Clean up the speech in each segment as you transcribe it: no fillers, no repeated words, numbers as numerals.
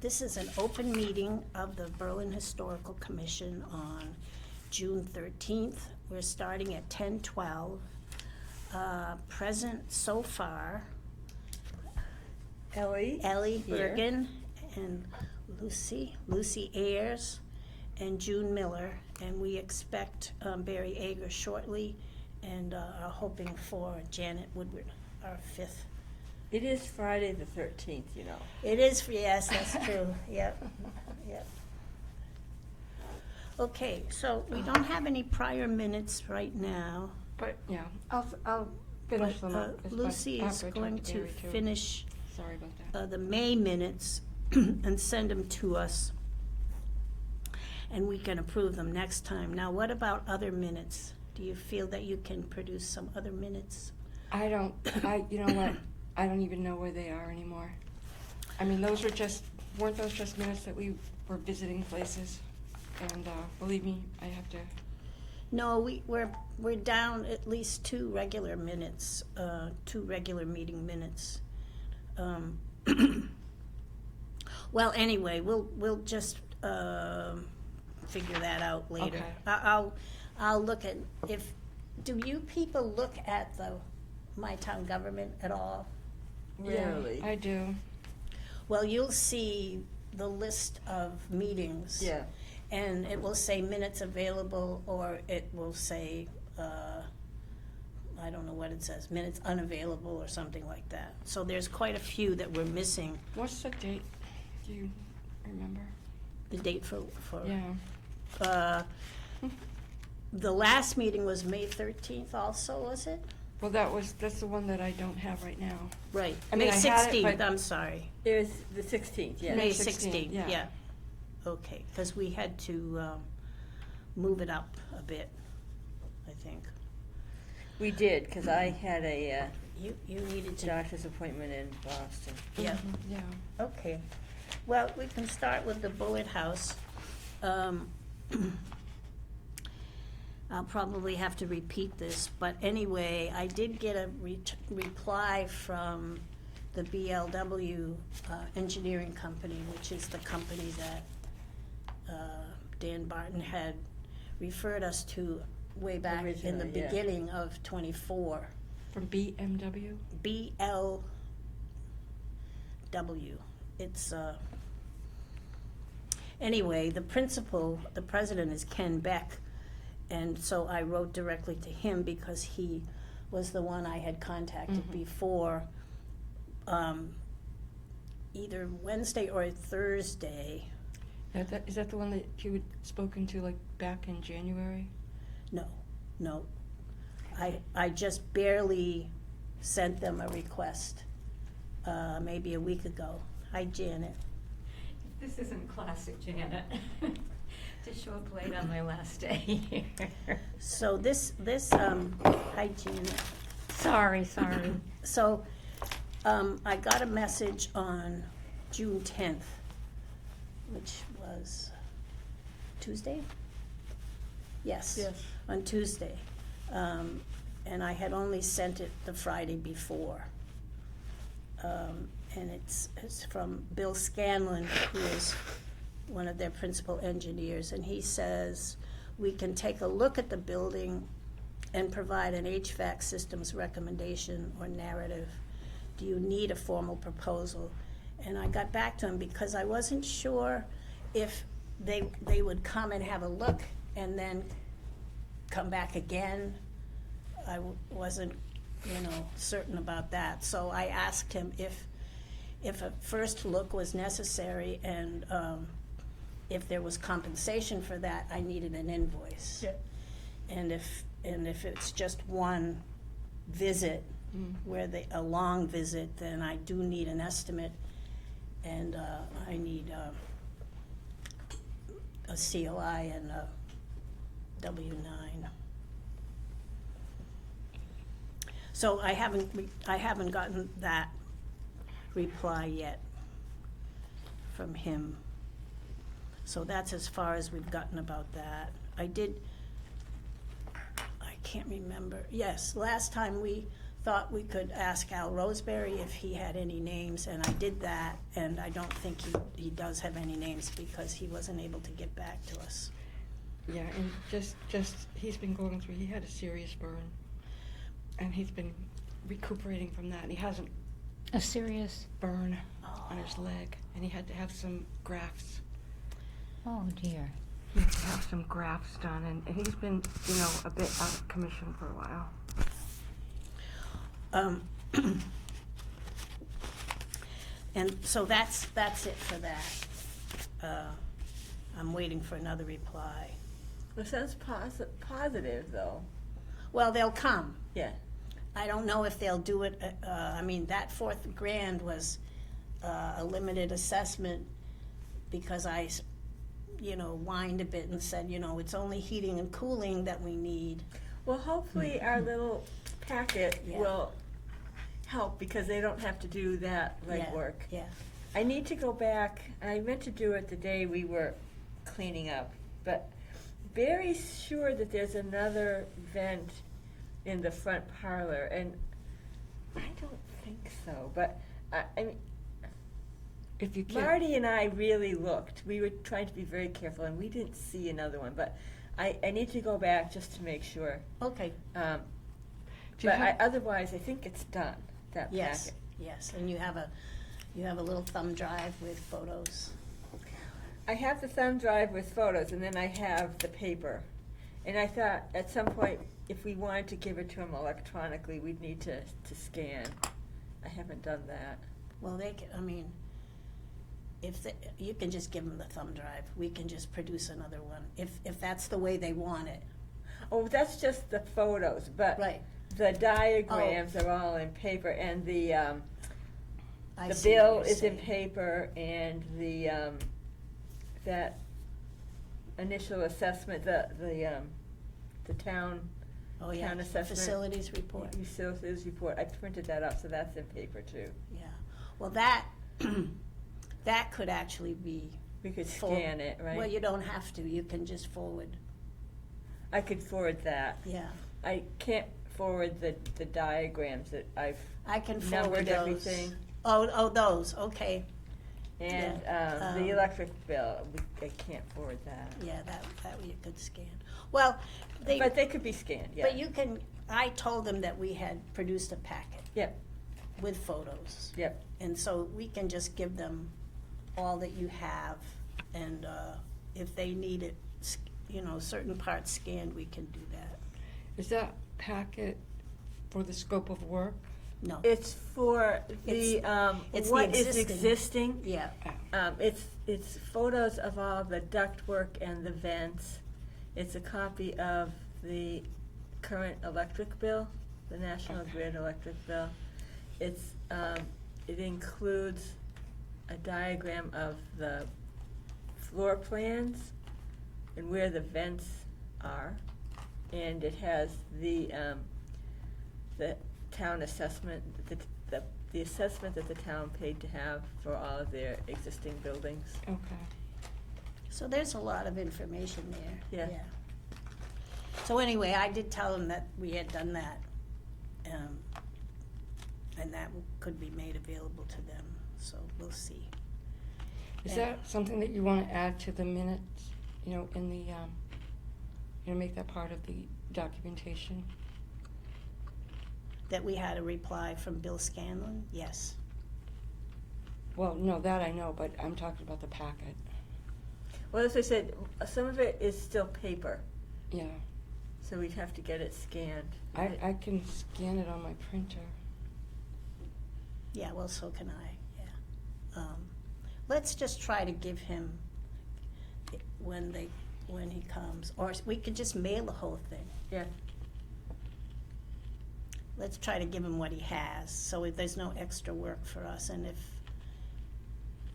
this is an open meeting of the Berlin Historical Commission on June 13th. We're starting at 10:12. Present so far, Ellie here. Bergen and Lucy Ayers and June Miller, and we expect Barry Ager shortly, and are hoping for Janet Woodward, our fifth. It is Friday the 13th, you know. It is, yes, that's true, yep. Okay, so we don't have any prior minutes right now. But, yeah, I'll finish them up. But Lucy is going to finish Sorry about that. the May minutes and send them to us, and we can approve them next time. Now, what about other minutes? Do you feel that you can produce some other minutes? You know what? I don't even know where they are anymore. I mean, weren't those just minutes that we were visiting places? And believe me, I have to. No, we're down at least two regular minutes, two regular meeting minutes. Well, anyway, we'll just figure that out later. Okay. I'll look at do you people look at the My Town Government at all? Rarely. Yeah, I do. Well, you'll see the list of meetings. Yeah. And it will say minutes available, or it will say, I don't know what it says, minutes unavailable or something like that. So there's quite a few that we're missing. What's the date? Do you remember? The date for Yeah. The last meeting was May 13th also, was it? Well, that's the one that I don't have right now. Right. I mean, May I had it, 16th, but- I'm sorry. There's the 16th, yes. May 16th, 16th, yeah. yeah. Okay, because we had to move it up a bit, I think. We did, because I had a You needed to. doctor's appointment in Boston. Yeah. Mhm, yeah. Okay. Well, we can start with the Bullitt House. I'll probably have to repeat this, but anyway, I did get a reply from the BLW Engineering Company, which is the company that Dan Barton had referred us to way back in the Originally, yeah. beginning of '24. From BMW? BLW. It's, anyway, the president is Ken Beck, and so I wrote directly to him because he was the one I had contacted before, either Wednesday or Thursday. Is that the one that you had spoken to, like, back in January? No. I just barely sent them a request, maybe a week ago. Hi, Janet. This isn't classic Janet, to show up late on my last day here. So hi, Janet. Sorry. So, I got a message on June 10th, which was Tuesday? Yes. On Tuesday. And I had only sent it the Friday before. And it's from Bill Scanlon, who is one of their principal engineers, and he says, we can take a look at the building and provide an HVAC systems recommendation or narrative. Do you need a formal proposal? And I got back to him because I wasn't sure if they would come and have a look and then come back again. I wasn't, certain about that. So I asked him if a first look was necessary, and if there was compensation for that, I needed an invoice. Yeah. And if it's just one visit, a long visit, then I do need an estimate, and I need a COI and a W-9. So I haven't gotten that reply yet from him. So that's as far as we've gotten about that. I can't remember. Yes, last time we thought we could ask Al Roseberry if he had any names, and I did that, and I don't think he does have any names because he wasn't able to get back to us. Yeah, and just he's been going through. He had a serious burn, and he's been recuperating from that. He has A serious, burn on his leg, and he had to have some grafts. oh dear. He had to have some grafts done, and he's been, a bit out of commission for a while. And so that's it for that. I'm waiting for another reply. Well, sounds positive, though. Well, they'll come. Yeah. I don't know if they'll do it, I mean, that $4,000 was a limited assessment because I, whined a bit and said, it's only heating and cooling that we need. Well, hopefully our little packet Yeah. will help because they don't have to do that Yeah, legwork. Yeah, I need to go back, I meant to do it the day we were cleaning up, but very sure that there's another vent in the front parlor, and I don't think so, but I mean, If you can, Marty and I really looked. We were trying to be very careful, and we didn't see another one, but I need to go back just to make sure. okay, do you But have, otherwise, I think it's done, that yes, packet. yes, and you have a little thumb drive with photos. I have the thumb drive with photos, and then I have the paper. And I thought, at some point, if we wanted to give it to them electronically, we'd need to scan. I haven't done that. Well, they can, I mean, you can just give them the thumb drive, we can just produce another one, if that's the way they want it. Oh, that's just the photos, but Right, the diagrams are all in paper, and the I the see what bill you're is in saying. paper, and the that initial assessment, the town Oh, yeah, town assessment. facilities report, Facilities report, I printed that up, so that's in paper too. yeah. Well, that, that could actually be. We could for- scan it, right? Well, you don't have to, you can just forward, I could forward that. yeah. I can't forward the diagrams that I've I can forward numbered those. everything. Oh, those, okay, And Yeah, the electric bill, I can't forward that. yeah, that you could scan. Well, But they could be scanned, yeah. but you can, I told them that we had produced a packet Yep, with photos. yep. And so we can just give them all that you have, and if they need it, certain parts scanned, we can do that. is that packet for the scope of work? No, It's for the, it's the what is existing. existing. yeah, It's photos of all the ductwork and the vents. It's a copy of the current electric bill, the National Grid electric bill. It's, it includes a diagram of the floor plans and where the vents are. And it has the town assessment, the assessment that the town paid to have for all of their existing buildings. Okay. so there's a lot of information there, Yeah. So anyway, I did tell them that we had done that, and that could be made available to them, so we'll see. Is Yeah. that something that you want to add to the minutes, in the, make that part of the documentation? That we had a reply from Bill Scanlon, yes. Well, no, that I know, but I'm talking about the packet. Well, as I said, some of it is still paper, Yeah, so we'd have to get it scanned. I can scan it on my printer. Yeah, well, so can I, yeah. Let's just try to give him, when he comes, or we could just mail the whole thing. Yeah, Let's try to give him what he has, so if there's no extra work for us, and if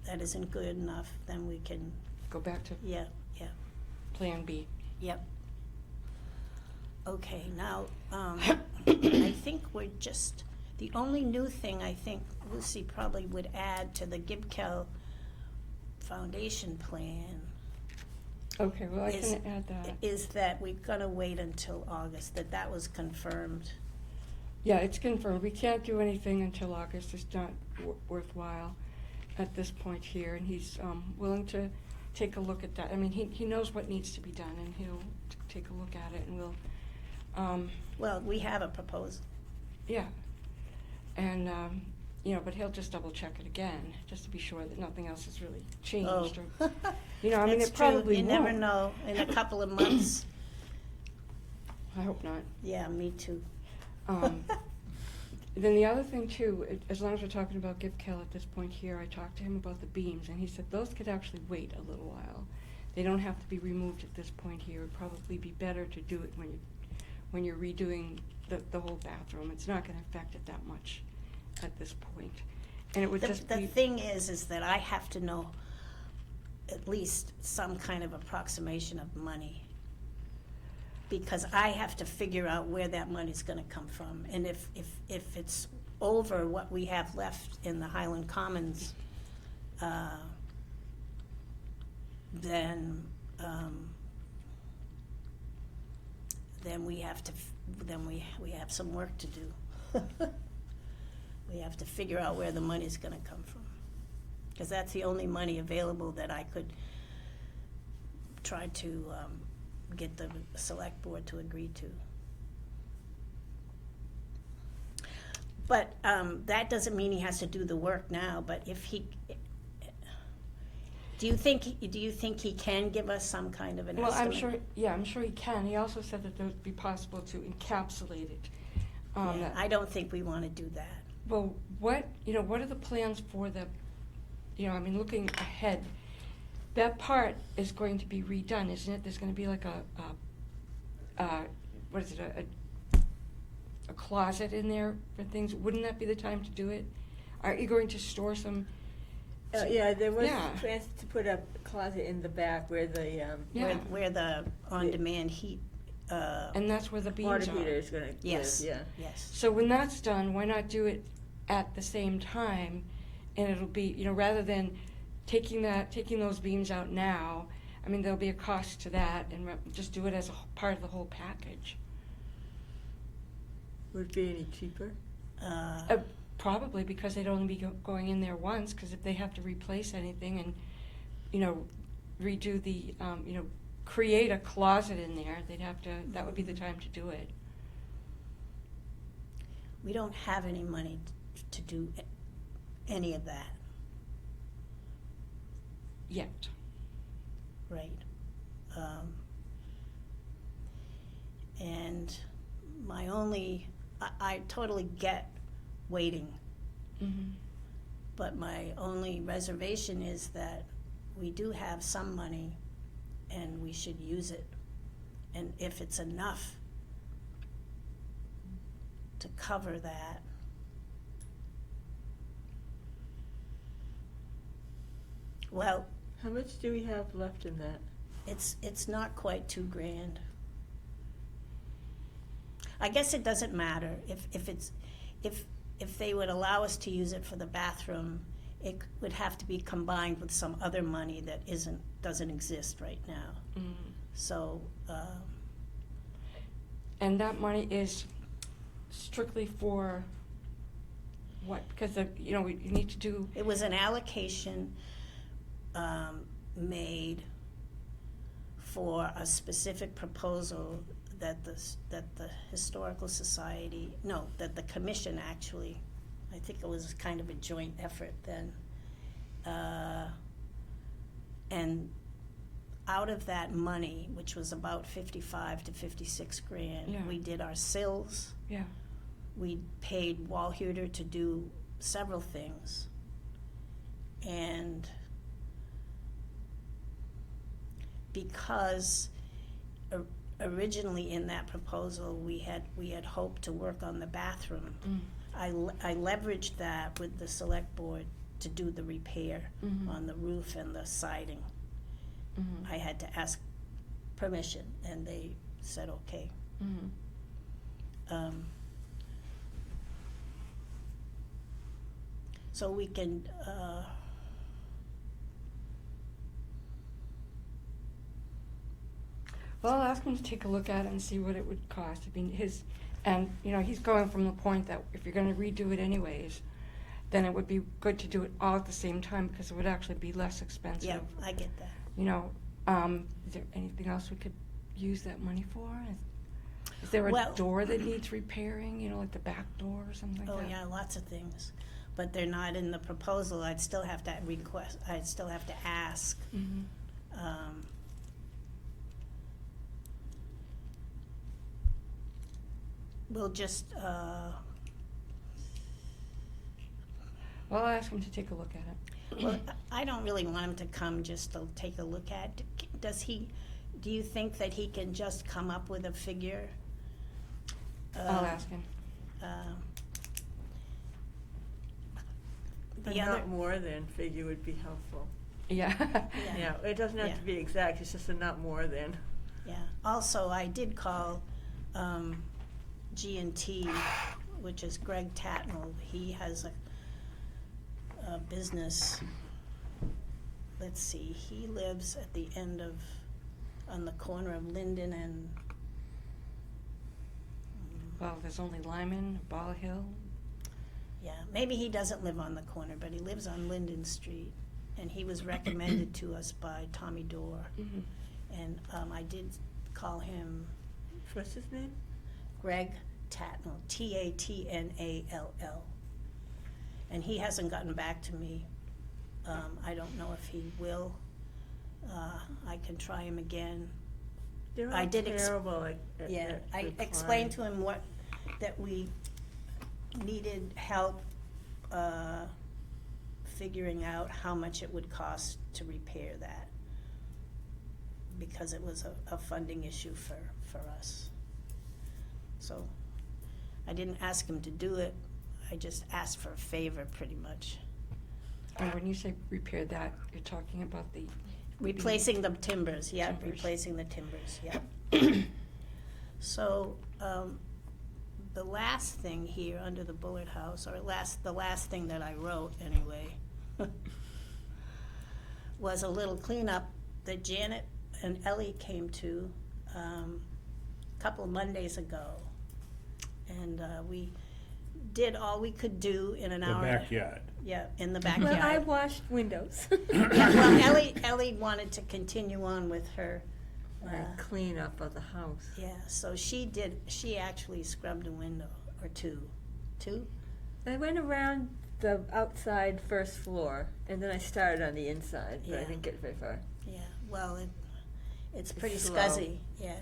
that isn't good enough, then we can, Go back to yeah, Plan B. yep. Okay, now, I think we're just, the only new thing I think Lucy probably would add to the Gibkel Foundation plan Okay, well, I Is- can add that. is that we're gonna wait until August, that was confirmed Yeah, it's confirmed. We can't do anything until August. It's not worthwhile at this point here, and he's willing to take a look at that. I mean, he knows what needs to be done, and he'll take a look at it, and we'll, Well, we have a proposal. yeah. And, you know, but he'll just double check it again, just to be sure that nothing else has really changed. Or, you know, I mean, That's it probably true. You never won't. know. In a couple of months. I hope not. Yeah, me too. Then the other thing too, as long as we're talking about Gibkel at this point here, I talked to him about the beams, and he said those could actually wait a little while. They don't have to be removed at this point here. It'd probably be better to do it when you're redoing the whole bathroom. It's not gonna affect it that much at this point. And it would just The be. thing is that I have to know at least some kind of approximation of money. Because I have to figure out where that money's gonna come from. And if it's over what we have left in the Highland Commons, then we have to, we have some work to do. We have to figure out where the money's gonna come from. Because that's the only money available that I could try to get the select board to agree to. But that doesn't mean he has to do the work now, but if he, do you think he can give us some kind of an Well, estimate? I'm sure he can. He also said that it would be possible to encapsulate it. Yeah, that- I don't think we wanna do that. Well, what are the plans for the, I mean, looking ahead, that part is going to be redone, isn't it? There's gonna be like what is it, a closet in there for things? Wouldn't that be the time to do it? Are you going to store some? Yeah, there was Yeah. plans to put a closet in the back where the, Yeah. Where the on-demand heat, And that's where the beams water are. heater is gonna live, yes, yeah. yes. So when that's done, why not do it at the same time? And it'll be, rather than taking those beams out now, I mean, there'll be a cost to that, and just do it as a part of the whole package. Would it be any cheaper? Probably, because they'd only be going in there once, because if they have to replace anything and, redo the, create a closet in there, that would be the time to do it. We don't have any money to do any of that, Yet. right? And my only, I totally get waiting, Mm-hmm. but my only reservation is that we do have some money and we should use it. And if it's enough to cover that, well, How much do we have left in that? it's not quite $2,000. I guess it doesn't matter if they would allow us to use it for the bathroom, it would have to be combined with some other money that doesn't exist right now. Mm. So, And that money is strictly for what? Because, we need to do, it was an allocation made for a specific proposal that the Historical Society, that the commission actually, I think it was kind of a joint effort then. And out of that money, which was about $55,000 to $56,000, Yeah. we did our sills. yeah. We paid Walhuter to do several things. And because originally in that proposal, we had hoped to work on the bathroom, Mm. I leveraged that with the select board to do the repair Mhm. on the roof and the siding. Mhm. I had to ask permission, and they said okay. Mhm. So we can, Well, I'll ask him to take a look at it and see what it would cost. I mean, And, you know, he's going from the point that if you're gonna redo it anyways, then it would be good to do it all at the same time, because it would actually be less expensive. Yeah, I get that. You know, is there anything else we could use that money for? Is there a Well- door that needs repairing, you know, like the back door or something like Oh, that? yeah, lots of things. But they're not in the proposal. I'd still have to request, I'd still have to ask. Mhm. We'll just, Well, I'll ask him to take a look at it. well, I don't really want him to come just to take a look at. Do you think that he can just come up with a figure? I'll ask him. A The other, not more than figure would be helpful. Yeah. Yeah, it doesn't have Yeah. to be exact, it's just a not more than. yeah. Also, I did call G&T, which is Greg Tatnell. He has a business. Let's see, he lives at the end of, on the corner of Linden and, Well, there's only Lyman, Ball Hill. yeah, maybe he doesn't live on the corner, but he lives on Linden Street. And he was recommended to us by Tommy Dorr. Mhm. And I did call him What's his name? Greg Tatnall, Tatnall. And he hasn't gotten back to me. I don't know if he will. I can try him again. They're I all did terrible at Yeah, I replying. explained to him that we needed help figuring out how much it would cost to repair that, because it was a funding issue for us. So I didn't ask him to do it, I just asked for a favor, pretty much. And when you say repair that, you're talking about the, Replacing the timbers, yeah, Timbers. replacing the timbers, yeah. So, the last thing here under the Bullard House, or the last thing that I wrote anyway, was a little cleanup that Janet and Ellie came to, a couple of Mondays ago. And, we did all we could do in an The hour. backyard. Yeah, in the Well, backyard. I washed windows. Yeah, well, Ellie wanted to continue on with her, Cleanup of the house. yeah, so she actually scrubbed a window or two. I went around the outside first floor, and then I started on the inside, but I Yeah. didn't get very far. Yeah, well, it's pretty slow. scuzzy, yeah.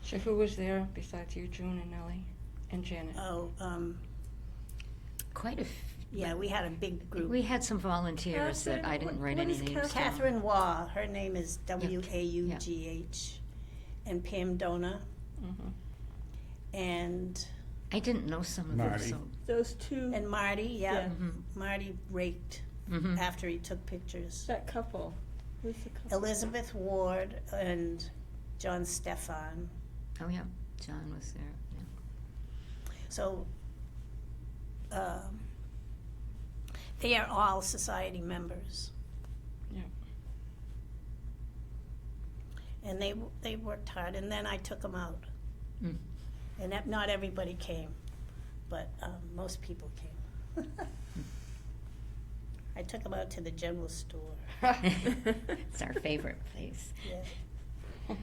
so who was there besides you, June and Ellie and Janet? Oh, Quite a, yeah, we had a big group. we had some volunteers that I didn't write What any is names down. Catherine Waugh, her name is Waugh, and Pam Dona, Mhm. and I didn't know some of them, Marty. so. Those two, Marty, yeah. Yeah. Mhm. Marty raked Mhm. after he took pictures. that couple. Who's the couple? Elizabeth Ward and John Stefan. Oh, yeah, John was there, yeah. So, they are all society members. Yeah. And they worked hard, and then I took them out. Mm. And not everybody came, but most people came. I took them out to the general store. It's our favorite place. Yeah.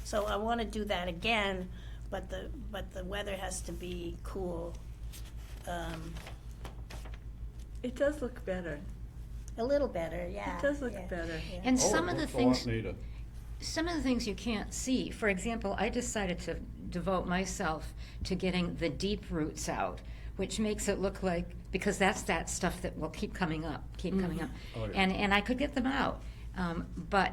So I want to do that again, but the weather has to be cool. It does look better. A little better, yeah. It does look yeah, better. yeah. And Oh, some it of the looks a things, lot neater. some of the things you can't see. For example, I decided to devote myself to getting the deep roots out, which makes it look like, because that's that stuff that will keep coming up. Oh, yeah. And I could get them out, but,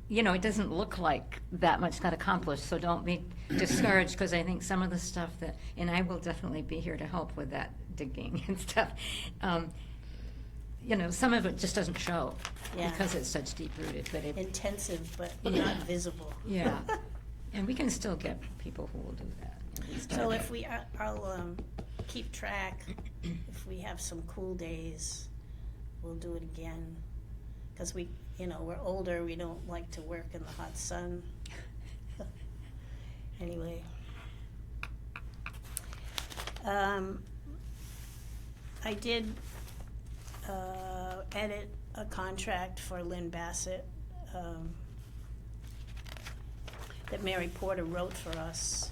you know, it doesn't look like that much got accomplished, so don't be discouraged, because I think some of the stuff that, and I will definitely be here to help with that digging and stuff. You know, some of it just doesn't show Yeah. because it's such deep rooted, but it, Intensive, but Yeah. not visible. yeah. And we can still get people who will do that. And we So started. if I'll keep track, if we have some cool days, we'll do it again. Because we're older, we don't like to work in the hot sun. Anyway, I did edit a contract for Lynn Bassett that Mary Porter wrote for us.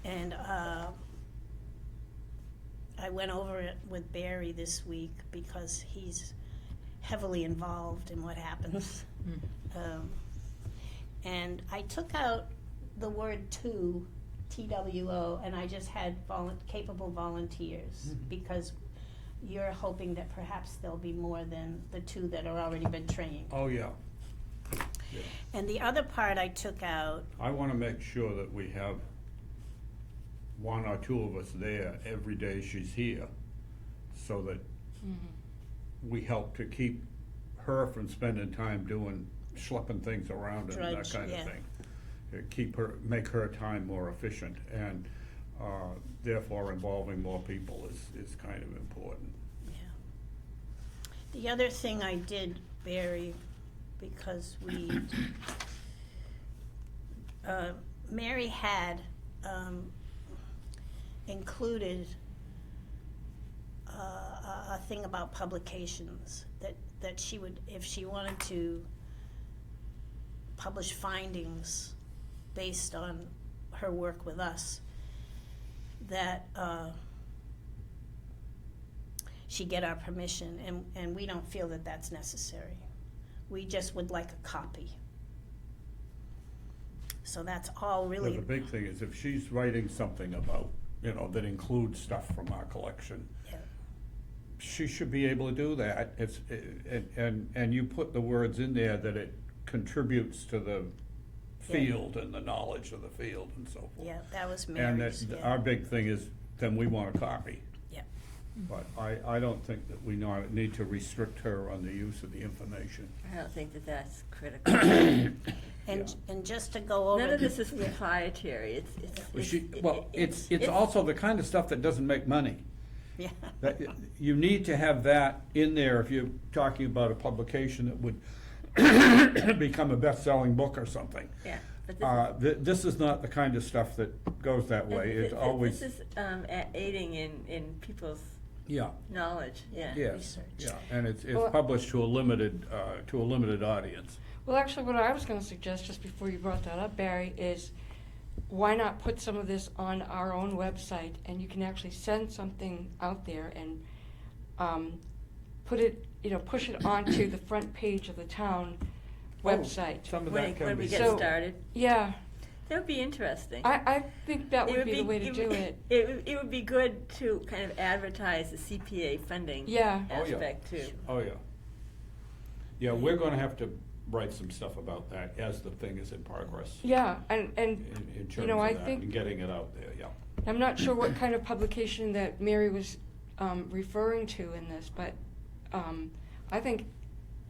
And I went over it with Barry this week because he's heavily involved in what happens. And I took out the word "to," TWO, and I just had capable volunteers, because you're hoping that perhaps there'll be more than the 2 that are already been trained. Oh, yeah. And the other part I took out, I want to make sure that we have 1 or 2 of us there every day she's here, so that we help to keep her from spending time schlepping things around and that Drudge, kind yeah. of thing. Make her time more efficient, and therefore involving more people is kind of important. yeah. The other thing I did, Barry, because Mary had included a thing about publications, that she would, if she wanted to publish findings based on her work with us, that she get our permission, and we don't feel that that's necessary. We just would like a copy. So that's all But really. the big thing is, if she's writing something about, that includes stuff from our collection, Yeah. she should be able to do that. And you put the words in there that it contributes to the field and the knowledge of the field and so forth. Yeah, that was And Mary's, that, yeah. our big thing is, then we want a copy. Yeah. But I don't think that we need to restrict her on the use of the information. I don't think that that's critical. And just to go over. None of the- this is proprietary, It's also the kind of stuff that doesn't make money. Yeah. That, you need to have that in there if you're talking about a publication that would become a best-selling book or something. Yeah, but This is not the kind of stuff that goes that way. It's always, This is aiding in people's yeah, knowledge, yeah. yes, Research. yeah, and it's Well- published to a limited audience. Well, actually, what I was gonna suggest, just before you brought that up, Barry, is why not put some of this on our own website, and you can actually send something out there and put it, push it onto the front page of the town website. Some of When that can when be. we get So- started, Yeah, that would be interesting. I think that It would be the way to do it. It would be good to kind of advertise the CPA funding Yeah. Oh, yeah. aspect too. Oh, yeah. Yeah, we're gonna have to write some stuff about that as the thing is in progress. Yeah, and In terms I of that, think- and getting it out there, yeah. I'm not sure what kind of publication that Mary was referring to in this, but I think,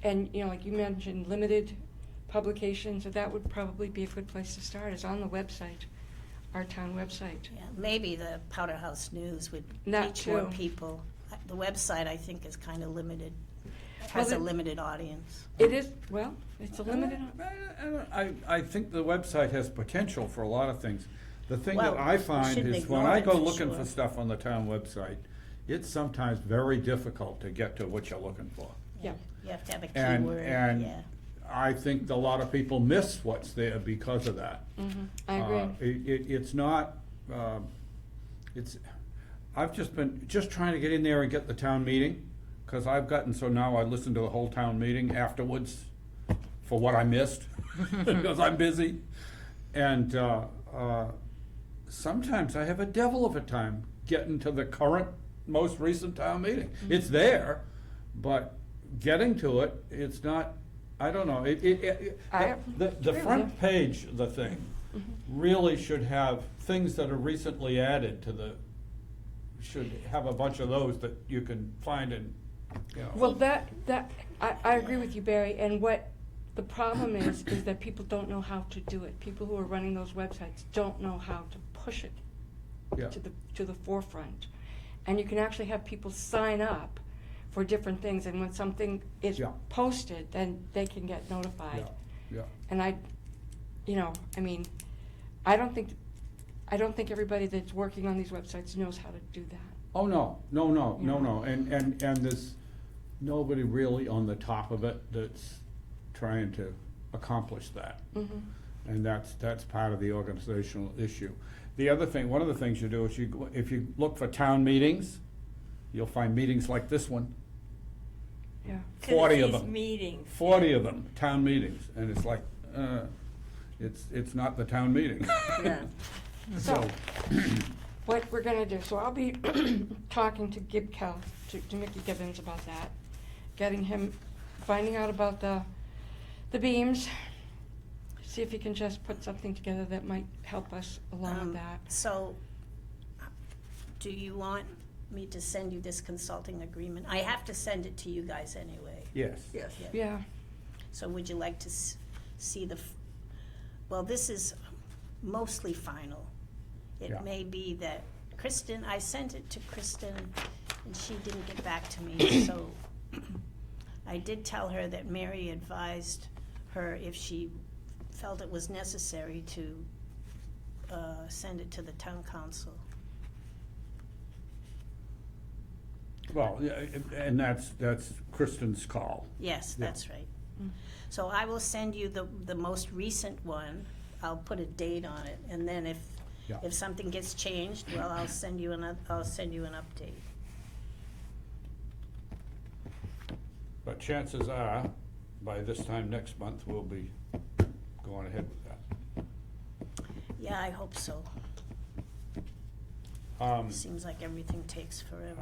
and like you mentioned, limited publications, so that would probably be a good place to start, is on the website, our town website. Yeah, maybe the Powder House News would That reach more too. people. The website, I think, is kind of limited, Well, has a the- limited audience. It is, well, it's a limited, I think the website has potential for a lot of things. The thing that Well, I we find shouldn't is when ignore I it go for looking sure. for stuff on the town website, it's sometimes very difficult to get to what you're looking for. yeah. You have to have a And, keyword, and yeah. I think a lot of people miss what's there because of that. I agree. It's not, I've just been trying to get in there and get the town meeting, because I've gotten, so now I listen to the whole town meeting afterwards for what I missed, because I'm busy. And sometimes I have a devil of a time getting to the current, most recent town meeting. It's there, but getting to it, it's not, I don't know, I the agree with front you. page of the thing really should have things that are recently added to should have a bunch of those that you can find in, Well, I agree with you, Barry, and what the problem is that people don't know how to do it. People who are running those websites don't know how to push it yeah. to the forefront. And you can actually have people sign up for different things, and when something is Yeah. posted, then they can get notified. Yeah, And I don't think I don't think everybody that's working on these websites knows how to do that. Oh, no, and there's nobody really on the top of it that's trying to accomplish that. Mhm. And that's part of the organizational issue. The other thing, one of the things you do is if you look for town meetings, you'll find meetings like this one, Yeah. 40 of These them. meetings. 40 of them, town meetings, and it's like, it's not the town meeting. Yeah. So, what we're gonna do, so I'll be talking to GibCal, to Mickey Gibbons about that, getting him, finding out about the beams, see if he can just put something together that might help us along with that. So, do you want me to send you this consulting agreement? I have to send it to you guys anyway. Yes. Yes. Yeah, So would you like to see well, this is mostly final. It Yeah. may be that Kristen, I sent it to Kristen, and she didn't get back to me, so I did tell her that Mary advised her if she felt it was necessary to send it to the town council. Well, yeah, and that's Kristen's call. Yes, Yeah. that's right. So I will send you the most recent one. I'll put a date on it, and then Yeah. if something gets changed, well, I'll send you an update. But chances are, by this time next month, we'll be going ahead with that. Yeah, I hope so. Um, Seems like everything takes forever.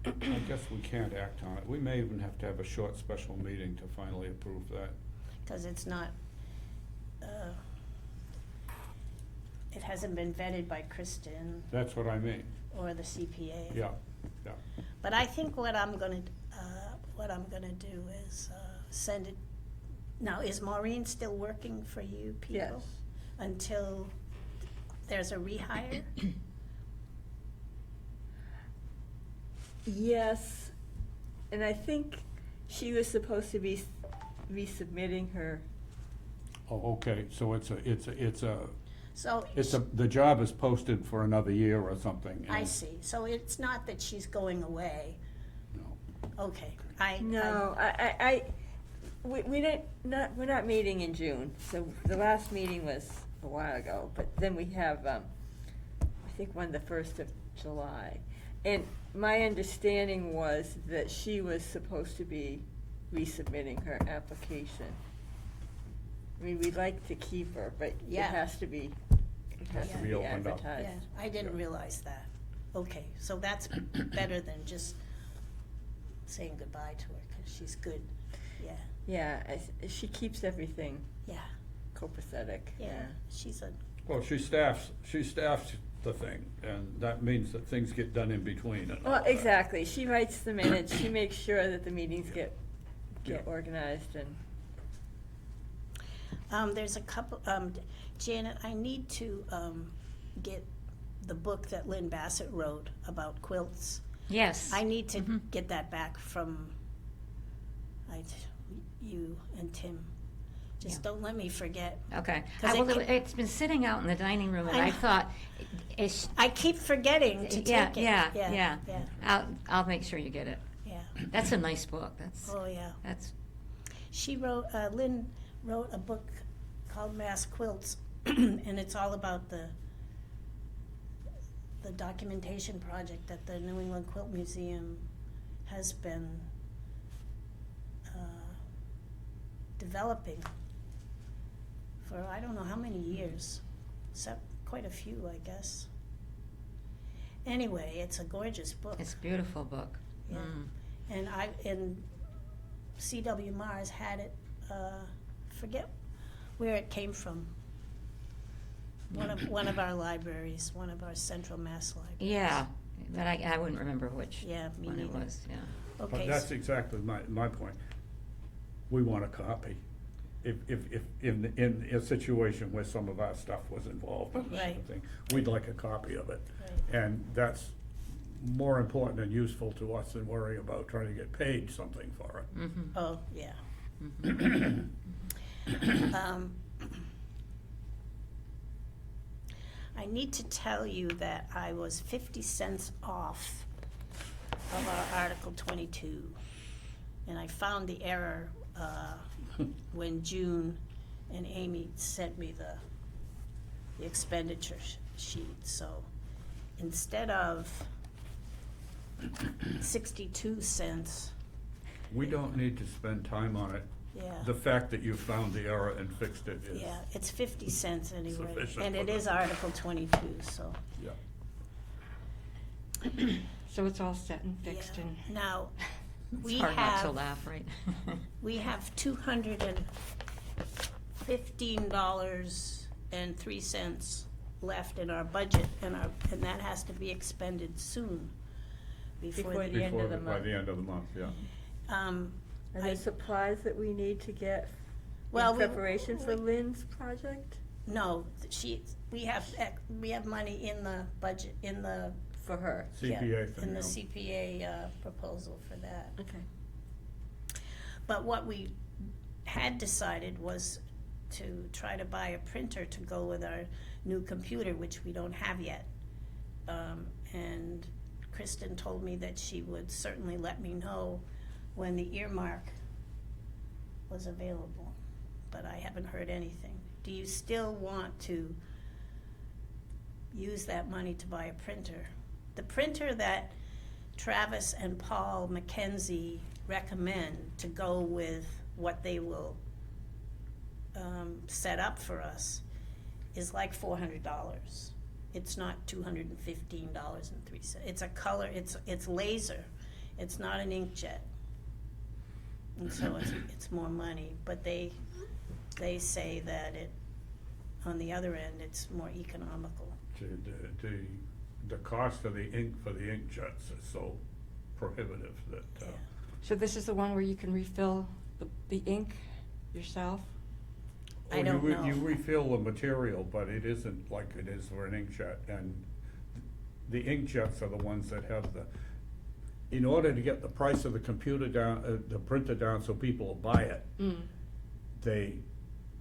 I guess we can't act on it. We may even have to have a short special meeting to finally approve that. Because it's not, it hasn't been vetted by Kristen That's what I mean. or the CPA. Yeah, yeah. But I think what I'm gonna do is send it. Now, is Maureen still working for you people? Yes. Until there's a rehire? Yes, and I think she was supposed to be resubmitting her. Oh, okay, so So. the job is posted for another year or something. I and- see. So it's not that she's going away. No. Okay, No, we're not meeting in June, so the last meeting was a while ago, but then we have, I think one the 1st of July. And my understanding was that she was supposed to be resubmitting her application. I mean, we'd like to keep her, but it Yeah. has to be, Has to be opened up. advertised. Yeah, I didn't realize that. Okay, so that's better than just saying goodbye to her, because she's good. Yeah, Yeah, she keeps everything yeah, copacetic, yeah. yeah. She's a, Well, she staffs the thing, and that means that things get done in between and all Well, that. exactly, she writes the minutes, she makes sure that the meetings get Yeah. organized and. there's a couple, Janet, I need to, get the book that Lynn Bassett wrote about quilts. Yes. I need to Mhm. get that back from you and Tim. Just Yeah. don't let me forget. Okay. 'Cause It's been sitting out in the dining room, and I I know. thought, it's, I keep forgetting to yeah, take it. yeah, Yeah. yeah. I'll make sure you get it. Yeah. That's a nice book. Oh, yeah. That's, She wrote, Lynn wrote a book called Mass Quilts, and it's all about the documentation project that the New England Quilt Museum has been developing for I don't know how many years, quite a few, I guess. Anyway, it's a gorgeous book. it's a beautiful book. Yeah. Mm. And C.W. Mars had it, forget where it came from. One of our libraries, one of our Central Mass libraries. Yeah, but I wouldn't remember which Yeah, me one it neither. was, yeah. But Okay, that's exactly my point. We want a copy. If in a situation where some of our stuff was involved in this sort Right. of thing, we'd like a copy of it. Right. And that's more important and useful to us than worrying about trying to get paid something for it. Mhm. Oh, yeah. Mhm. I need to tell you that I was 50 cents off of our Article 22. And I found the error when June and Amy sent me the expenditure sheet. So instead of 62 cents, We don't need to spend time on it. yeah. The fact that you found the error and fixed it is, Yeah, it's 50 cents anyway, Sufficient and for it the- is Article 22, so. yeah. So it's all set and fixed yeah. and. Now, It's we hard not to have, laugh, right? we have $215.03 left in our budget, and that has to be expended soon, before Before the end of the By month. the end of the month, yeah. Um, Are I- there supplies that we need to get Well, in we- preparation for Lynn's project? No, we have money in the budget, in the, For her? yeah, CPA thing. in the yeah. CPA proposal for that. Okay. But what we had decided was to try to buy a printer to go with our new computer, which we don't have yet. And Kristen told me that she would certainly let me know when the earmark was available, but I haven't heard anything. Do you still want to use that money to buy a printer? The printer that Travis and Paul McKenzie recommend to go with what they will set up for us is like $400. It's not $215.03. It's a color, it's laser. It's not an inkjet. And so it's more money, but they say that on the other end, it's more economical. The cost of the ink for the inkjets is so prohibitive that, Yeah. So this is the one where you can refill the ink yourself? I don't know. You refill the material, but it isn't like it is for an inkjet, and the inkjets are the ones that have in order to get the price of the computer down, the printer down so people will buy it, they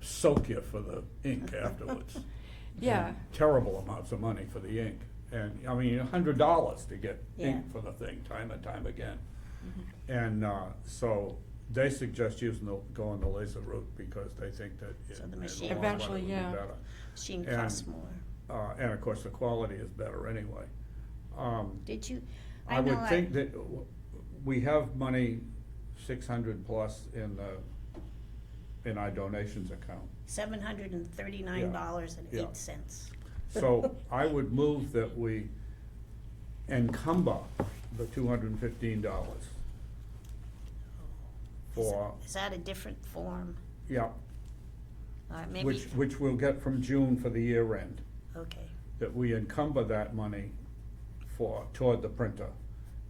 soak you for the ink afterwards. Yeah. And terrible amounts of money for the ink, and, I mean, $100 to get Yeah. ink for the thing, time and time again. And, so they suggest going the laser route because they think that So the in the machine- long run it Eventually, will be yeah. better. Machine And- costs more. And of course, the quality is better anyway. Did you, I would think that we have money, 600 plus in our donations account. $739.08. So I would move that we encumber the $215 for, Is that a different form? yeah, All right, maybe, which we'll get from June for the year end. okay. That we encumber that money toward the printer,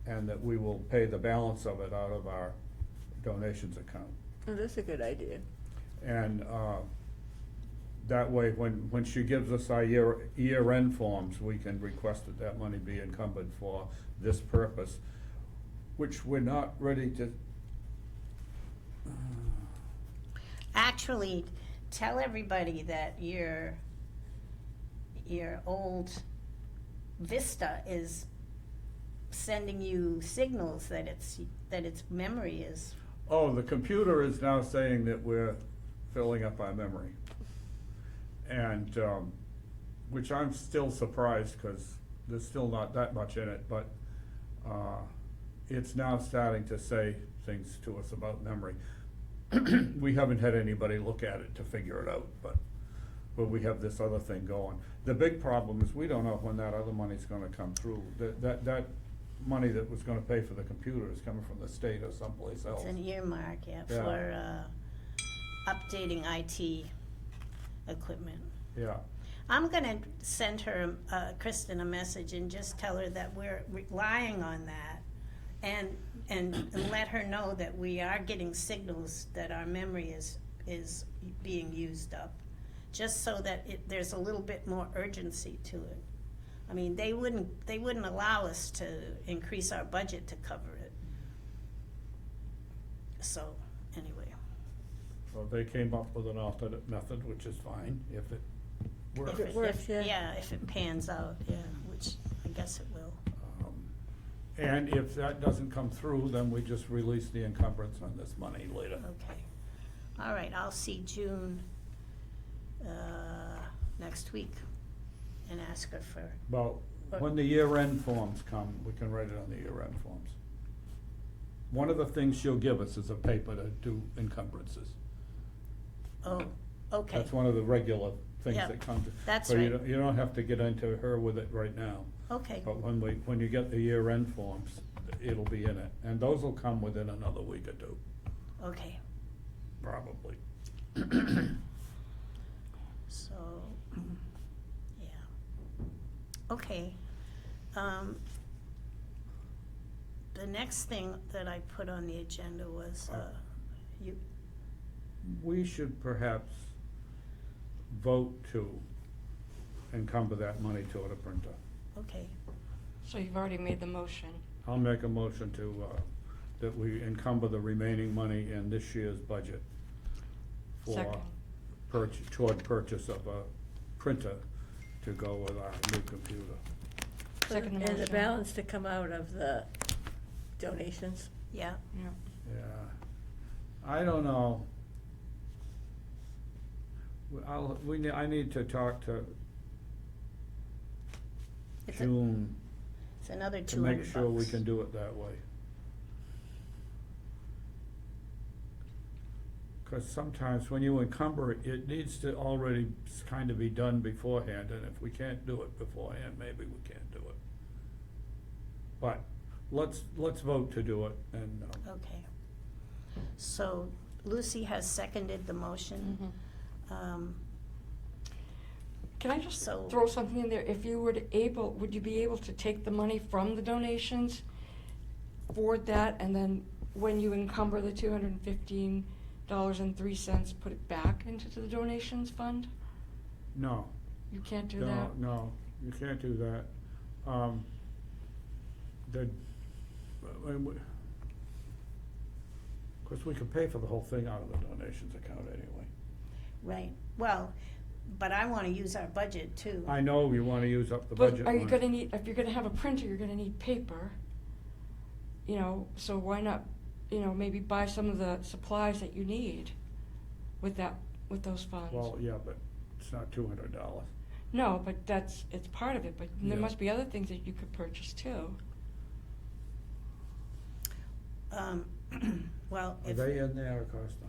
and that we will pay the balance of it out of our donations account. Oh, that's a good idea. And that way, when she gives us our year-end forms, we can request that money be encumbered for this purpose, which we're not ready to. Actually, tell everybody that your old Vista is sending you signals that its memory is, Oh, the computer is now saying that we're filling up our memory. And, which I'm still surprised, because there's still not that much in it, but, it's now starting to say things to us about memory. We haven't had anybody look at it to figure it out, but we have this other thing going. The big problem is we don't know when that other money's gonna come through. That money that was gonna pay for the computer is coming from the state or someplace else. it's an earmark, yeah, Yeah. for updating IT equipment. Yeah, I'm gonna send her, Kristen, a message and just tell her that we're relying on that, and let her know that we are getting signals that our memory is being used up, just so that there's a little bit more urgency to it. I mean, they wouldn't allow us to increase our budget to cover it. So, anyway, so they came up with an alternate method, which is fine, if it work. If it works, yeah. Yeah, if it pans out, yeah, which I guess it will. And if that doesn't come through, then we just release the encumbrance on this money later. Okay. All right, I'll see June next week and ask her for, Well, when the year-end forms come, we can write it on the year-end forms. One of the things she'll give us is a paper to do encumbrances. oh, okay. That's one of the regular things Yeah, that comes. that's So you right. don't, you don't have to get into her with it right now. Okay, But when you get the year-end forms, it'll be in it. And those will come within another week or two, okay. probably. So, yeah. Okay. The next thing that I put on the agenda was, you, We should perhaps vote to encumber that money toward a printer. okay, So you've already made the motion. I'll make a motion to, that we encumber the remaining money in this year's budget for Second. toward purchase of a printer to go with our new computer. Second And the motion. balance to come out of the donations. yeah. Yeah. Yeah, I don't know. I need to talk to It's June It's another to 200 make sure we bucks. can do it that way. Cause sometimes when you encumber it, it needs to already kind of be done beforehand, and if we can't do it beforehand, maybe we can't do it. But let's vote to do it, and, Okay. So Lucy has seconded the motion. Mhm. Can I just So- throw something in there? If you were would you be able to take the money from the donations, forward that, and then when you encumber the $215.03, put it back into the donations fund? no. You can't do No, that? no, you can't do that. Of course, we could pay for the whole thing out of the donations account anyway. Right, well, but I wanna use our budget too. I know you wanna use up the But budget are you money. gonna need, if you're gonna have a printer, you're gonna need paper. You know, so why not, maybe buy some of the supplies that you need with those funds? Well, yeah, but it's not $200. No, but it's part of it, but there Yeah. must be other things that you could purchase too. Well, Are if. they in there, of course, now?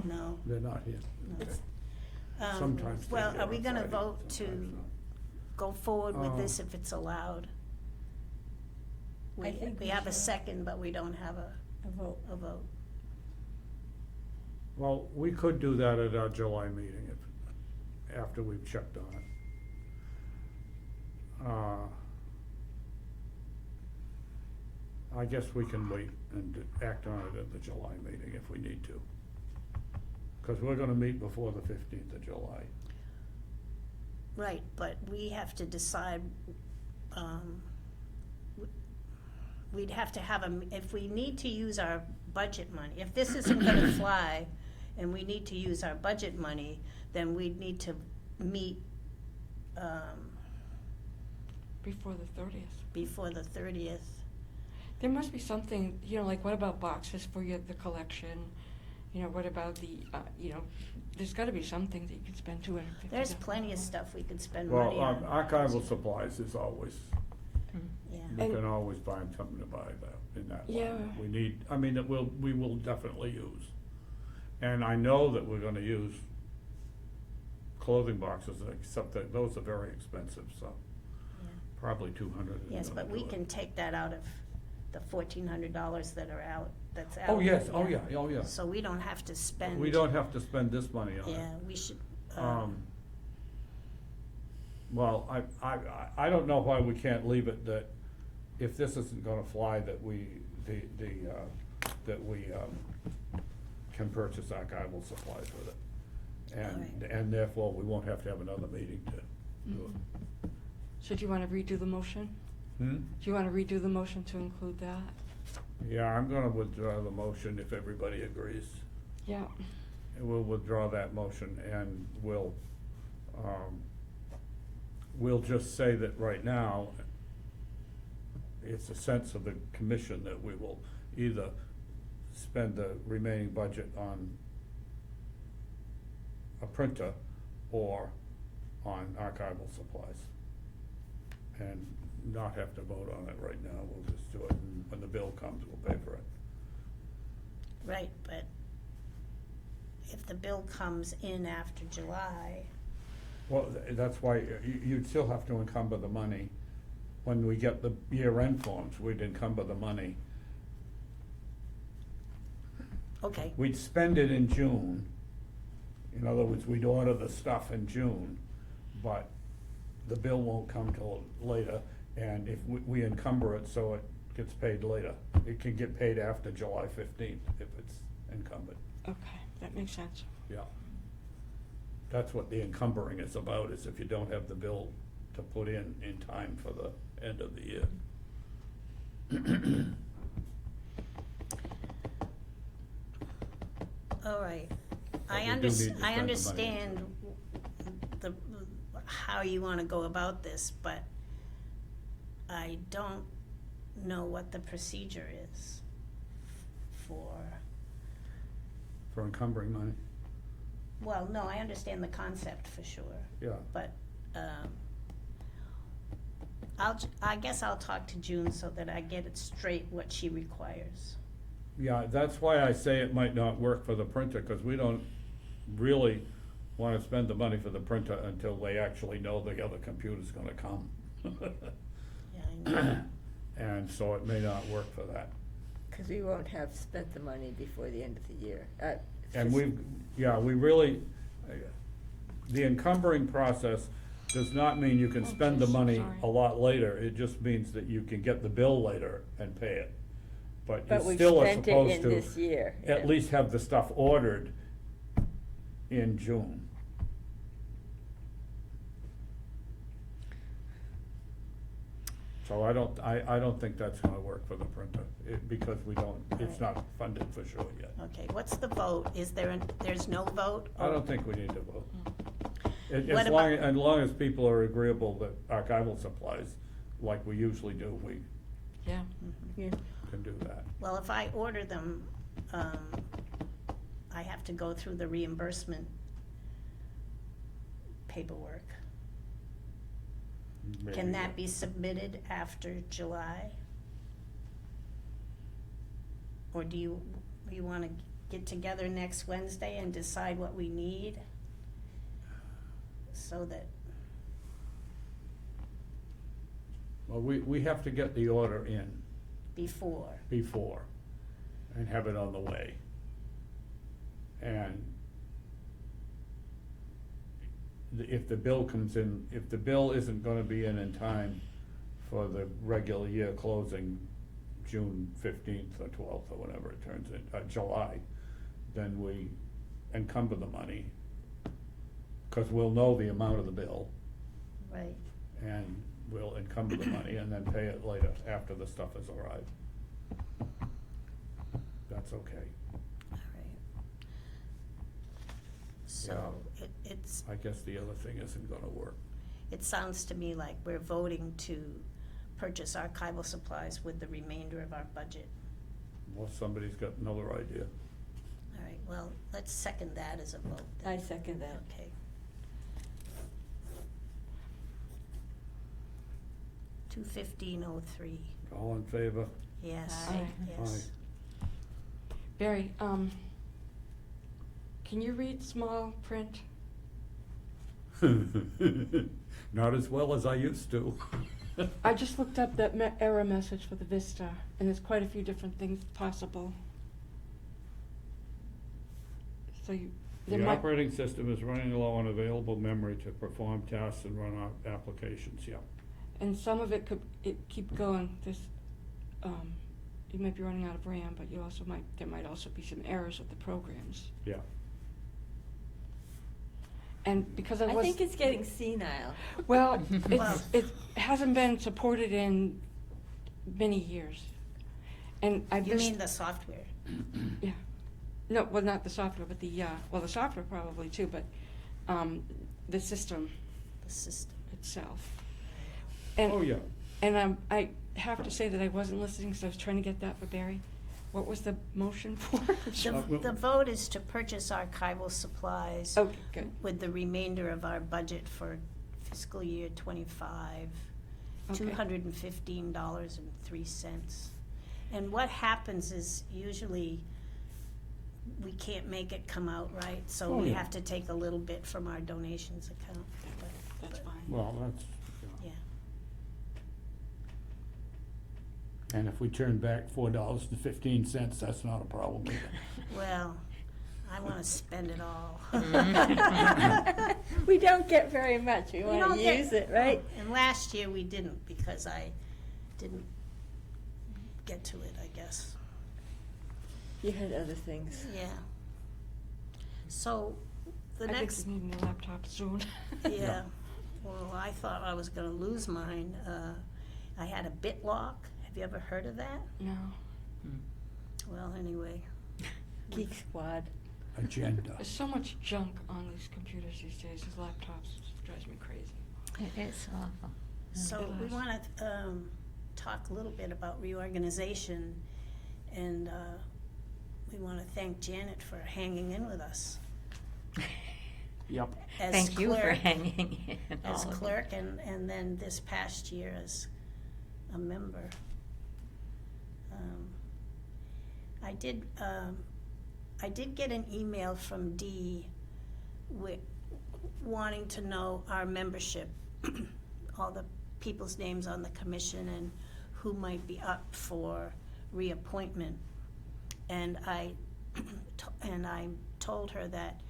No. They're not here. No. Okay. Um, Sometimes they're Well, here are we on gonna Friday, vote to sometimes not. go forward with this Oh. if it's allowed? I think We we have a should. second, but we don't have a vote. Well, we could do that at our July meeting after we've checked on it. I guess we can wait and act on it at the July meeting if we need to. Cause we're gonna meet before the 15th of July. Right, but we have to decide, we'd have to have if we need to use our budget money, if this isn't gonna fly and we need to use our budget money, then we'd need to meet, Before the 30th. before the 30th. There must be something, like what about boxes for the collection? What about the, there's gotta be something that you can spend $250. There's plenty of stuff we could spend money Well, on. archival supplies is always, Yeah, we And- can always find something to buy that, in that line. Yeah. We need, I mean, we will definitely use. And I know that we're gonna use clothing boxes, except that those are very expensive, so yeah. probably 200 is Yes, gonna but we do it. can take that out of the $1,400 that's out. Oh, yes, oh, yeah, oh, yeah. So we don't have to spend. We don't have to spend this money on it. Yeah, we should, Well, I don't know why we can't leave it that if this isn't gonna fly, that we can purchase archival supplies with it. Alright. And therefore, we won't have to have another meeting to do So do you wanna redo the motion? it. Do you wanna redo the motion to include that? Yeah, I'm gonna withdraw the motion if everybody agrees. Yeah. We'll withdraw that motion and we'll we'll just say that right now, it's a sense of the commission that we will either spend the remaining budget on a printer or on archival supplies. And not have to vote on it right now, we'll just do it, and when the bill comes, we'll pay for it. Right, but if the bill comes in after July, Well, that's why you'd still have to encumber the money. When we get the year-end forms, we'd encumber the money. okay, We'd spend it in June. In other words, we'd order the stuff in June, but the bill won't come till later. And if we encumber it so it gets paid later, it can get paid after July 15th if it's encumbered. Okay, that makes sense. Yeah. That's what the encumbering is about, is if you don't have the bill to put in time for the end of the year. all right. But I we do need to spend the I money. understand the, how you wanna go about this, but I don't know what the procedure is for, For encumbering money, well, no, I understand the concept for sure, yeah. but, I guess I'll talk to June so that I get it straight what she requires. Yeah, that's why I say it might not work for the printer, because we don't really wanna spend the money for the printer until they actually know the other computer's gonna come. Yeah, I know. And so it may not work for that. Cause we won't have spent the money before the end of the year. And we really, the encumbering process does not mean you can Oh, spend the geez, money sorry. a lot later. It just means that you can get the bill later and pay it. But But you we still are spent it supposed in to this year. at yeah. least have the stuff ordered in June. So I don't think that's gonna work for the printer, because it's not funded for sure yet. Okay, what's the vote? Is there's no vote? I don't think we need to vote. What As long as people are agreeable that archival supplies, like we usually do, we Yeah. Yeah. can do that. Well, if I order them, I have to go through the reimbursement paperwork. Can that be submitted after July? Or do you wanna get together next Wednesday and decide what we need? So that, Well, we have to get the order in before, before and have it on the way. And if the bill comes in, if the bill isn't gonna be in time for the regular year closing, June 15th or 12th or whatever it turns in, July, then we encumber the money, cause we'll know the amount of the bill, right? and we'll encumber the money and then pay it later after the stuff has arrived. That's okay. All right. So, it's, I guess the other thing isn't gonna work. it sounds to me like we're voting to purchase archival supplies with the remainder of our budget. Well, somebody's got another idea. All right, well, let's second that as a vote then. I second that. Okay. 2:15:03, All in favor? yes, Aye. yes. Barry, can you read small print? Not as well as I used to. I just looked up that error message for the Vista, and there's quite a few different things possible. So there The might, operating system is running low on available memory to perform tasks and run our applications, yeah. and some of it could keep going. You might be running out of RAM, but there might also be some errors with the programs. Yeah. And because I think it's getting senile. well, Well- it hasn't been supported in many years, and I've You missed. mean the software? Yeah. No, well, not the software, but the software probably too, but the system The system. itself. And, Oh, yeah. And I have to say that I wasn't listening, because I was trying to get that for Barry. What was the motion for? The vote is to purchase archival supplies Okay, good. with the remainder of our budget for fiscal year '25, Okay. $215.03. And what happens is usually we can't make it come out right, so Oh, we yeah. have to take a little bit from our donations account. That's fine. Well, that's, Yeah, and if we turn back $4.15, that's not a problem either. well, I wanna spend it all. We don't get very much, we We wanna don't get- use it, right? And last year we didn't, because I didn't get to it, I guess. You had other things. Yeah. So, the I think next, we need a new laptop soon. yeah, well, I thought I was gonna lose mine. I had a BitLock. Have you ever heard of that? No. Well, anyway, Geek Squad. Agenda. There's so much junk on these computers these days, these laptops, it drives me crazy. It's awful. so we Realize. wanna, talk a little bit about reorganization, and, we wanna thank Janet for hanging in with us. Yep. As Thank you for clerk. hanging in. As all of it. clerk, and then this past year as a member. I did get an email from Dee wanting to know our membership, all the people's names on the commission and who might be up for reappointment. And I told her that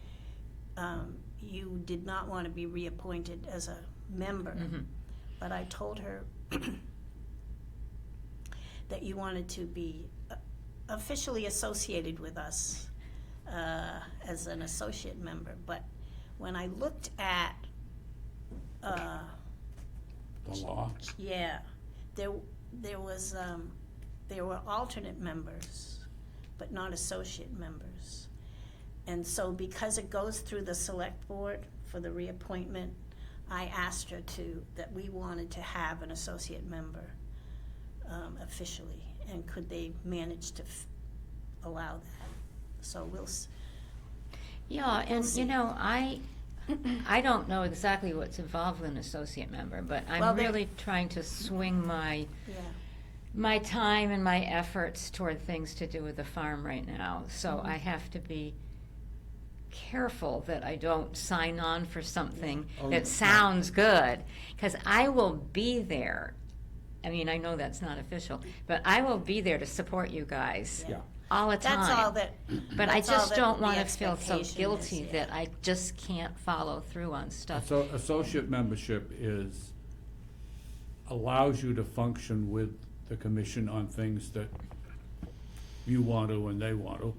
you did not want to be reappointed as a member. Mhm. But I told her that you wanted to be officially associated with us as an associate member. But when I looked at, The law. yeah, there were alternate members, but not associate members. And so because it goes through the select board for the reappointment, I asked her that we wanted to have an associate member officially, and could they manage to allow that? So Yeah, and see. you know, I don't know exactly what's involved with an associate member, but Well, I'm they- really trying to swing my time and my efforts toward things to do with the farm right now. So I have to be careful that I don't sign on for something Oh, that yeah. sounds good, because I will be there. I mean, I know that's not official, but I will be there to support you guys Yeah. all the time. That's all that, But I that's all just that don't the want to feel so expectation guilty is, that yeah. I just can't follow through on stuff. So associate membership allows you to function with the commission on things that you want to and they want to,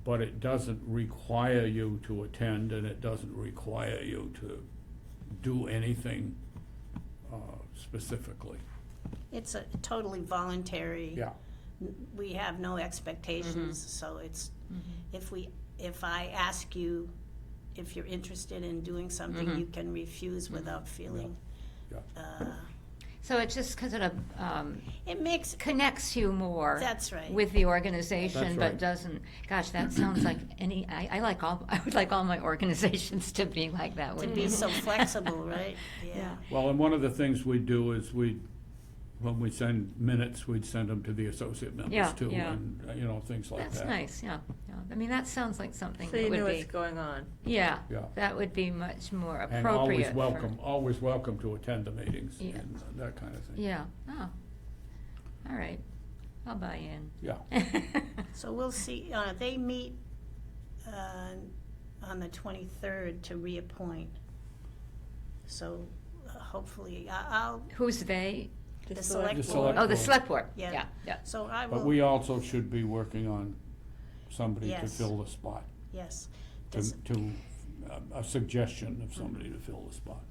but it doesn't require you to attend, and it doesn't require you to do anything specifically. it's a totally voluntary. Yeah. We have no expectations, so it's, if I ask you if you're interested in doing something, you can refuse without feeling. Yeah. So it's just because it It makes, connects you more. That's right. With the organization, That's but right. doesn't, gosh, that sounds like I would like all my organizations to be like that. to wouldn't be you? so flexible, right? Yeah. Well, and one of the things we do is when we send minutes, we'd send them to the associate Yeah, members too, yeah. and, things like that. That's nice, yeah. I mean, that sounds like something So that you know would what's be, going on. yeah, Yeah. that would be much more And appropriate. always welcome to attend the meetings Yeah. and that kind of thing. Yeah, oh, all right, I'll buy in. Yeah. So we'll see, they meet on the 23rd to reappoint. So hopefully, I'll, Who's they? the select The board. select Oh, the board. select board, Yeah. yeah. So I But will, we also should be working on somebody to Yes. fill the spot, yes. Does, a suggestion of somebody to fill the spot.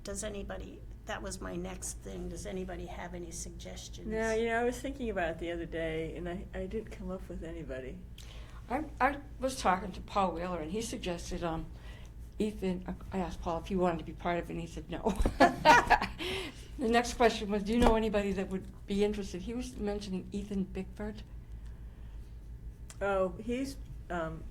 does anybody, that was my next thing, does anybody have any suggestions? No, I was thinking about it the other day, and I didn't come up with anybody. I was talking to Paul Wheeler, and he suggested, Ethan, I asked Paul if he wanted to be part of it, and he said no. The next question was, do you know anybody that would be interested? He was mentioning Ethan Bickford. Oh, he's, On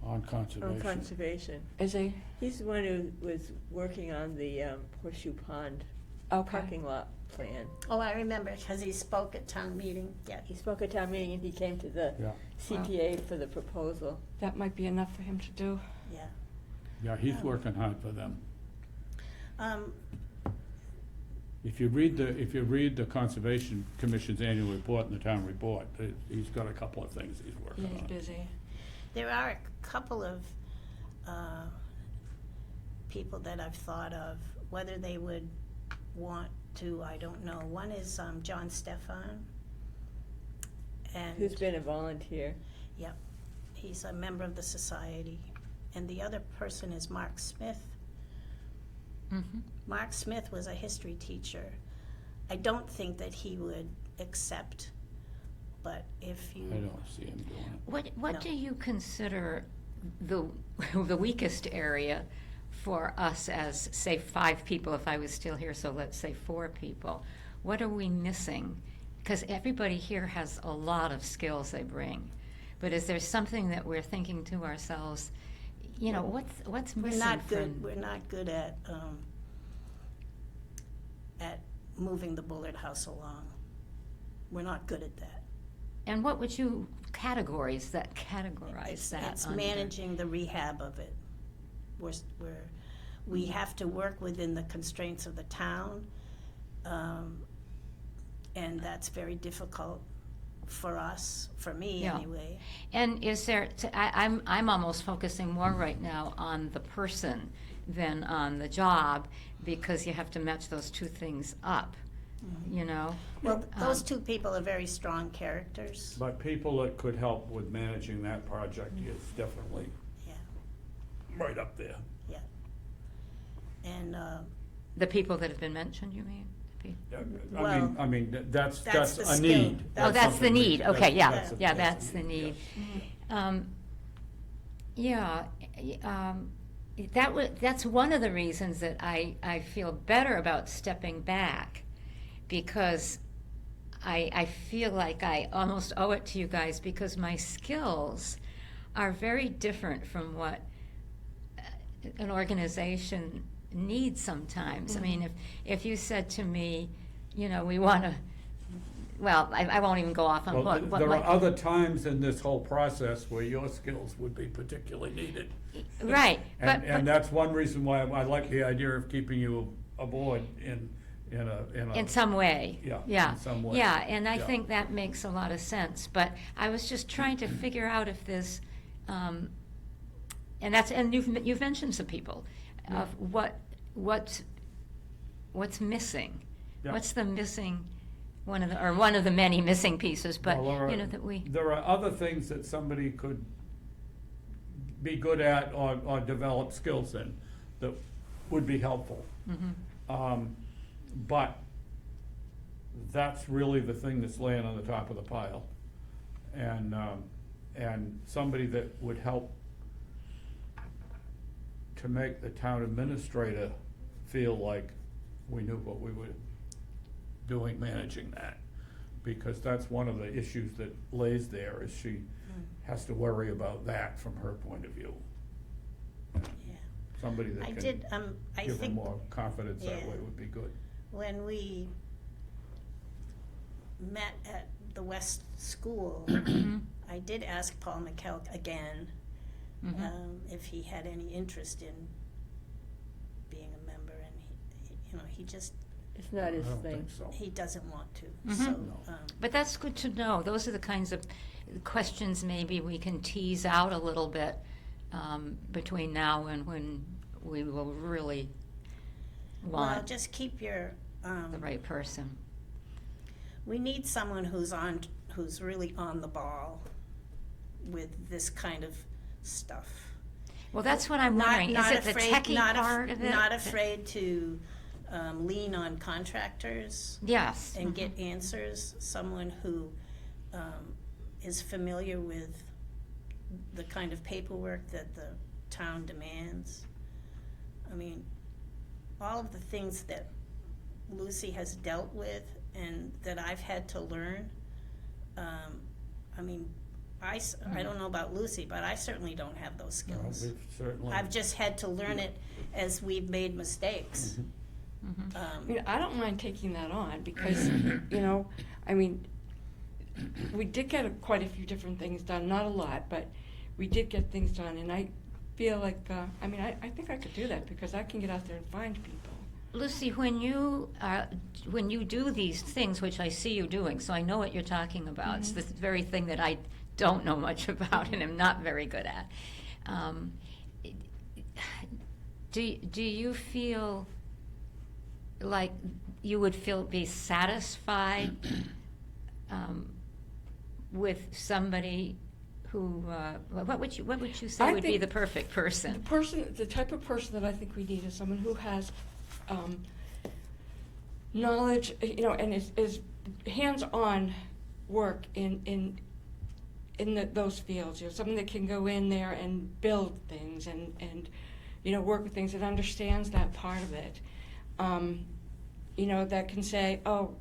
on conservation. conservation. Is he? He's the one who was working on the Horseshoe Pond Okay. parking lot plan. Oh, I remember, because he spoke at town meeting, yeah. He spoke at town meeting and he came to the Yeah, CPA for the proposal. That might be enough for him to do. Yeah. yeah, he's working hard for them. Um, If you read the Conservation Commission's annual report and the town report, he's got a couple of things he's working He's on. busy. There are a couple of people that I've thought of, whether they would want to, I don't know. One is John Stefan. And Who's been a volunteer. Yep, he's a member of the society. And the other person is Mark Smith. Mm-hmm. Mark Smith was a history teacher. I don't think that he would accept, but if you. I don't see him doing it. What No. do you consider the the weakest area for us as, say, 5 people, if I was still here, so let's say 4 people? What are we missing? Because everybody here has a lot of skills they bring. But is there something that we're thinking to ourselves, you know, what's We're missing not good, from... we're not good at moving the Bullard House along. We're not good at that. And what would you categorize that It's under? managing the rehab of it. We have to work within the constraints of the town, and that's very difficult for us, for me Yeah. anyway. And is there, I'm almost focusing more right now on the person than on the job, because you have to match those two things up, you know? Well, those two people are very strong characters. But people that could help with managing that project is definitely Yeah, right up there. yeah. And The people that have been mentioned, you mean? Yeah, Well, I mean, that's that's the a skill. need. Oh, that's the something need, that's- okay, yeah, a- yeah, that's the need. yeah. That's one of the reasons that I feel better about stepping back, because I feel like I almost owe it to you guys, because my skills are very different from what an organization needs sometimes. I mean, if you said to me, you know, we want to, well, I won't even go off on Well, what there my- are other times in this whole process where your skills would be particularly needed. Right, And that's one reason why I like the idea of keeping you aboard in a. in some way. Yeah, in some way. Yeah, and I Yeah. think that makes a lot of sense, but I was just trying to figure out if this, and you've mentioned some people, of what's missing? Yeah. What's the missing, one of the many missing pieces, but, Well, you know, that we, There are other things that somebody could be good at or develop skills in that would be helpful. But that's really the thing that's laying on the top of the pile. And somebody that would help to make the town administrator feel like we knew what we were doing managing that. Because that's one of the issues that lays there, is she has to worry about that from her point of view. yeah. Somebody that I can did, I give her think more confidence that yeah. way would be good. when we met at the West School, I did ask Paul McKelk again if he had any interest in being a member, and he just, It's not his I don't thing. think so. he doesn't want to, Mhm. so, No. but that's good to know. Those are the kinds of questions maybe we can tease out a little bit between now and when we will really well, want just keep your, the right person. we need someone who's really on the ball with this kind of stuff. Well, that's what I'm wondering. Is it the techie part of it? Not afraid to lean on contractors Yes. and get answers. Someone who is familiar with the kind of paperwork that the town demands. I mean, all of the things that Lucy has dealt with and that I've had to learn, I mean, I don't know about Lucy, but I certainly don't have those No, skills. we've certainly. I've just had to learn it as we've made mistakes. Mhm. I mean, I don't mind taking that on because, you know, I mean, we did get quite a few different things done, not a lot, but we did get things done, and I feel like, I mean, I think I could do that because I can get out there and find people. Lucy, when you do these things, which I see you doing, so I know what you're talking about. It's the very thing that I don't know much about and am not very good at. Do you feel like you would be satisfied with somebody who? What would you say I would be think the perfect person? The type of person that I think we need is someone who has knowledge, you know, and is hands-on work in those fields. You know, someone that can go in there and build things and you know, work with things, and understands that part of it. You know, that can say, oh,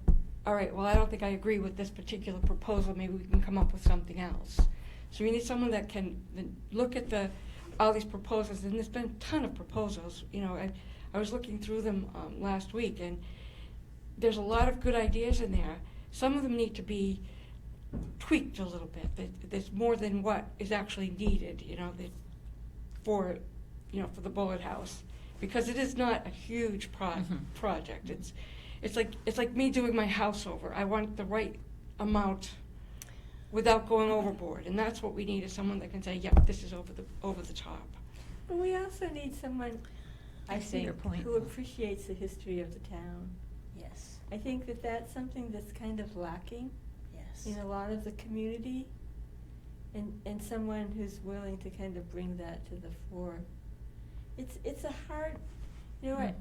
all right, well, I don't think I agree with this particular proposal. Maybe we can come up with something else. So we need someone that can look at all these proposals, and there's been a ton of proposals. You know, I was looking through them last week, and there's a lot of good ideas in there. Some of them need to be tweaked a little bit. There's more than what is actually needed, you know, for the Bullet House, because it is not a huge project. It's like me doing my house over. I want the right amount without going overboard, and that's what we need, is someone that can say, "Yep, this is over the top." But we also need someone, I see your think, point. who appreciates the history of the town. Yes, I think that that's something that's kind of lacking yes. in a lot of the community, and someone who's willing to kind of bring that to the fore. It's a hard, you know,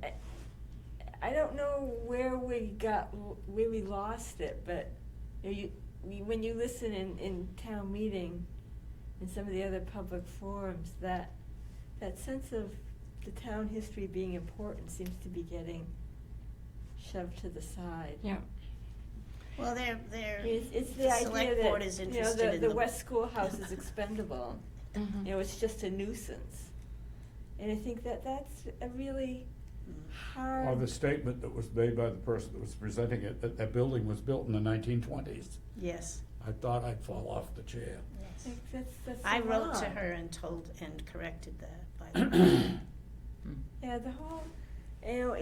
I don't know where we lost it, but you know, when you listen in town meeting and some of the other public forums, that sense of the town history being important seems to be getting shoved to the side. Yeah. Well, It's the the idea select board that, is you know, interested in the West Schoolhouse is expendable. Mhm. You know, it's just a nuisance. And I think that's a really hard. Or the statement that was made by the person that was presenting it, that that building was built in the 1920s. Yes. I thought I'd fall off the chair. Yes. Like, that's I so wrote to wrong. her and corrected that, by the way. Yeah, the whole, you know,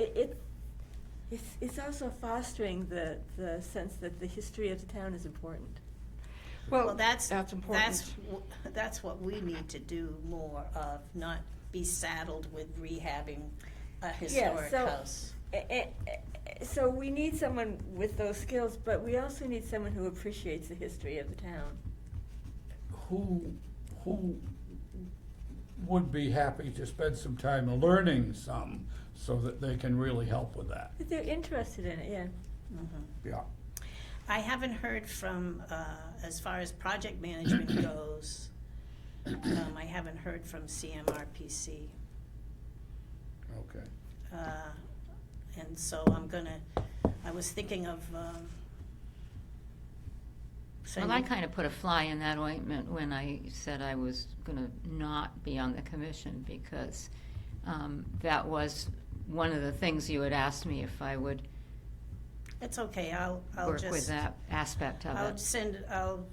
it's also fostering the sense that the history of the town is important. Well, that's important. That's what we need to do more of, not be saddled with rehabbing a historic so- house. So we need someone with those skills, but we also need someone who appreciates the history of the town. Who would be happy to spend some time learning some so that they can really help with that? But they're interested in it, yeah. Mhm. Yeah. I haven't heard from, as far as project management goes, I haven't heard from CMRPC. Okay. And so I was thinking of, Well, sending. I kind of put a fly in that ointment when I said I was going to not be on the commission, because that was one of the things you had asked me if I would It's okay, I'll work just. with that aspect of I'll it. send I'll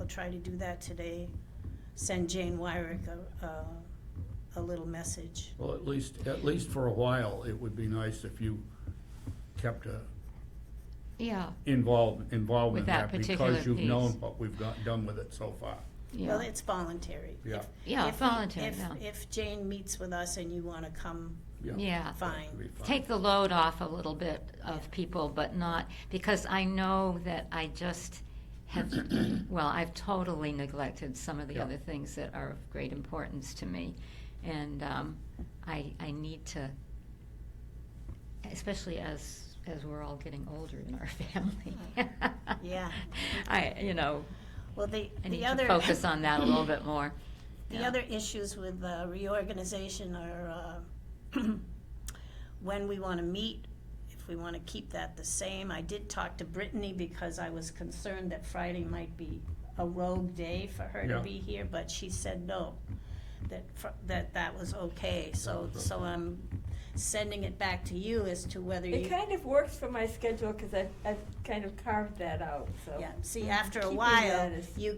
try to do that today. Send Jane Wyrick a little message. Well, at least for a while, it would be nice if you kept a Yeah, involved in With that that, particular because you've known piece. what we've done with it so far. Well, yeah. it's voluntary. Yeah. Yeah, If- voluntary, if- yeah. If Jane meets with us and you wanna come, Yeah. fine. That'd be fine. Take the load off a little bit Yeah. of people, but not, because I know that I just have, well, I've totally neglected some of the Yeah. other things that are of great importance to me. And I need to, especially as we're all getting older in our family. Yeah. Well, the need other. to focus on that a little bit more. The Yeah. other issues with reorganization are when we want to meet, if we want to keep that the same. I did talk to Brittany because I was concerned that Friday might be a rogue day for her to Yeah. be here, but she said no, that was okay. So I'm sending it back to you as to whether you. It kind of works for my schedule, because I've kind of carved that out, so. Yeah, see, after a Keeping while, that as- you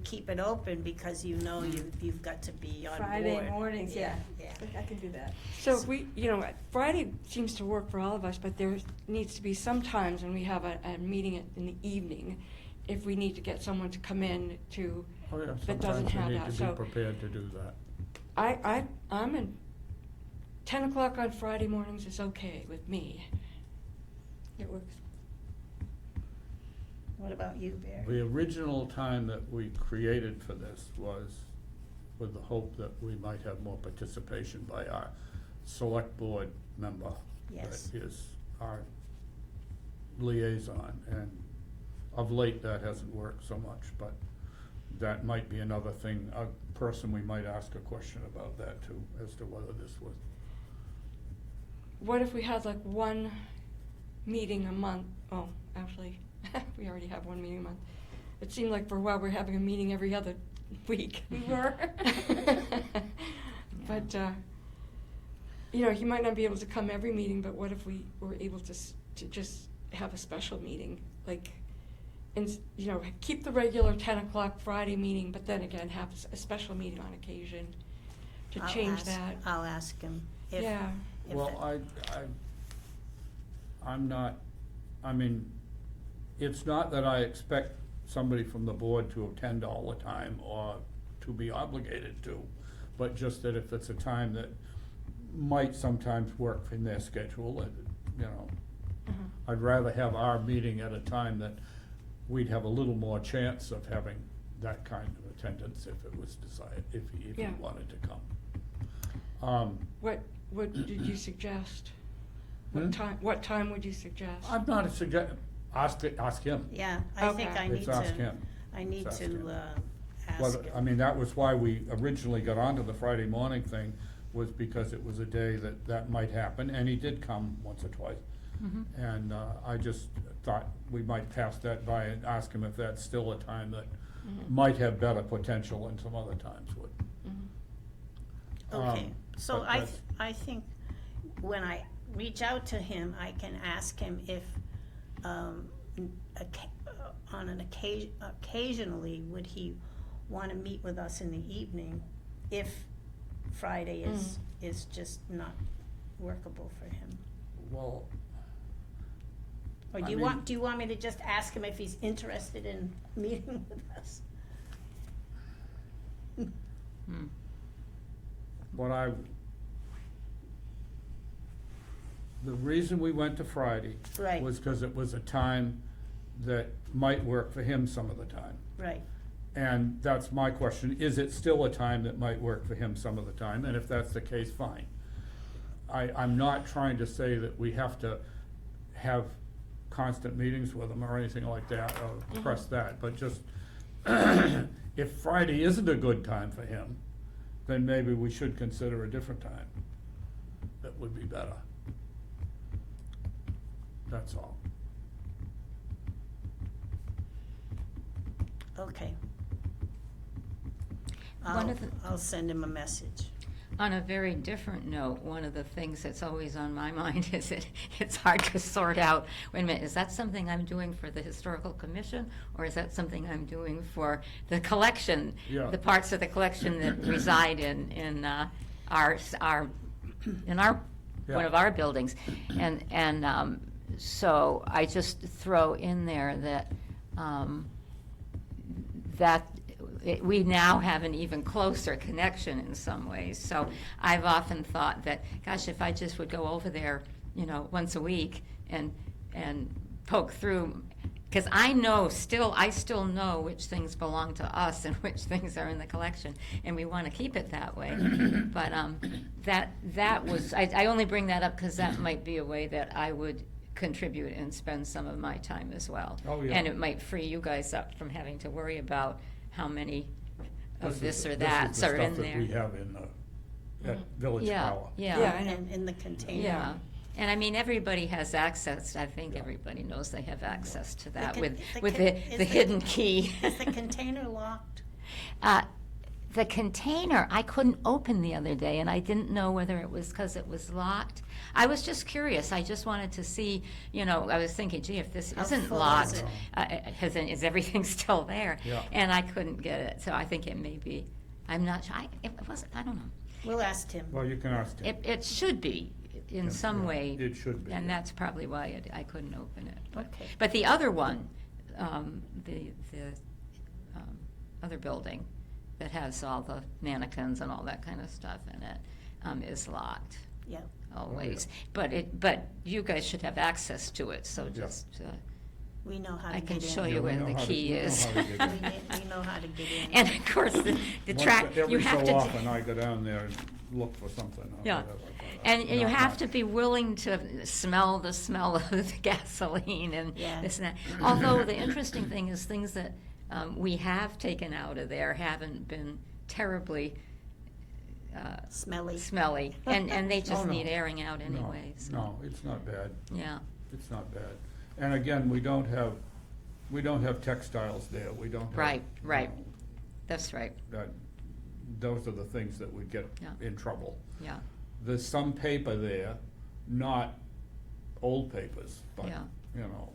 keep it open because you know you've got to be on board. Friday mornings, yeah. Yeah. I can do that. So if we, Friday seems to work for all of us, but there needs to be some times when we have a meeting in the evening, if we need to get someone to come in to, Oh, yeah, that doesn't sometimes you have need that, to so- be prepared to do that. I'm in, 10 o'clock on Friday mornings is okay with me. It works. What about you, Barry? The original time that we created for this was with the hope that we might have more participation by our select board member. Yes. That is our liaison, and of late, that hasn't worked so much, but that might be another thing, a person we might ask a question about that too, as to whether this was, What if we had like one meeting a month? Oh, actually, we already have one meeting a month. It seemed like for a while we're having a meeting every other week. We were. But, you might not be able to come every meeting, but what if we were able to just have a special meeting? Like, keep the regular 10 o'clock Friday meeting, but then again, have a special meeting on occasion to change that. I'll ask him. Yeah. well, I'm not, I mean, it's not that I expect somebody from the board to attend all the time or to be obligated to, but just that if it's a time that might sometimes work in their schedule, I'd rather have our meeting at a time that we'd have a little more chance of having that kind of attendance if it was decided, if he Yeah. wanted to come. What did you suggest? Hmm? What time would you suggest? I'm not ask him. Yeah, I think Okay. I need Let's to. ask him. I need Let's ask him. to ask Well, him. I mean, that was why we originally got onto the Friday morning thing, was because it was a day that might happen, and he did come once or twice. And I just thought we might pass that by and ask him if that's still a time that might have better potential than some other times would. Okay, so but I that's- think when I reach out to him, I can ask him if, on an occasionally, would he wanna meet with us in the evening if Friday is just not workable for him? Well, Or I do you mean- want me to just ask him if he's interested in meeting with us? Hmm. the reason we went to Friday Right. was because it was a time that might work for him some of the time. Right, And that's my question, is it still a time that might work for him some of the time? And if that's the case, fine. I'm not trying to say that we have to have constant meetings with him or anything like that, or press that, but just, if Friday isn't a good time for him, then maybe we should consider a different time that would be better. That's all. okay. One of the- I'll send him a message. On a very different note, one of the things that's always on my mind is that it's hard to sort out, wait a minute, is that something I'm doing for the Historical Commission, or is that something I'm doing for the collection? Yeah. The parts of the collection that reside in our, Yeah. one of our buildings. And so I just throw in there that, we now have an even closer connection in some ways. So I've often thought that, gosh, if I just would go over there, once a week and poke through, because I still know which things belong to us and which things are in the collection, and we want to keep it that way. But that was, I only bring that up because that might be a way that I would contribute and spend some of my time as well. Oh, yeah. And it might free you guys up from having to worry about how many of this or is that the are in stuff that there. we have in at Village Yeah, Power. Yeah, yeah, I know. And in the container. yeah. And I mean, everybody has access, I think everybody knows they have access to that con- with, the with con- the is the the- hidden key. Is the container locked? The container, I couldn't open the other day, and I didn't know whether it was because it was locked. I was just curious. I just wanted to see, you know, I was thinking, gee, if this How isn't full is locked, it? is everything still there? Yeah. And I couldn't get it, so I think it may be, I'm not sure, it wasn't, I don't know. We'll ask Tim. Well, you can ask him. It should be, in Yeah, some yeah, way. it should be, And yeah. that's probably why I couldn't open it. Okay. But the other one, the other building that has all the mannequins and all that kind of stuff in it, is locked Yeah. always. But you guys should have access to it, so Yeah. just, We know how to I get can in. show Yeah, you we where know the how to- key we know is. how to get in. We know how to get in. And of course, the Once- track, you have Every to. so often, I go down there and look for something or Yeah. whatever, but, And you not have much. to be willing to smell the smell of the gasoline and Yeah. this and that. Although the interesting thing is things that we have taken out of there haven't been terribly Smelly. smelly, and they just Oh, no. need airing out No, anyway. So, No, it's not bad. yeah, It's not bad. And again, we don't have textiles there. We don't have. Right, you right. know, that's right. Those are the things that would get Yeah. in trouble. Yeah, There's some paper there, not old papers, but, Yeah. you know,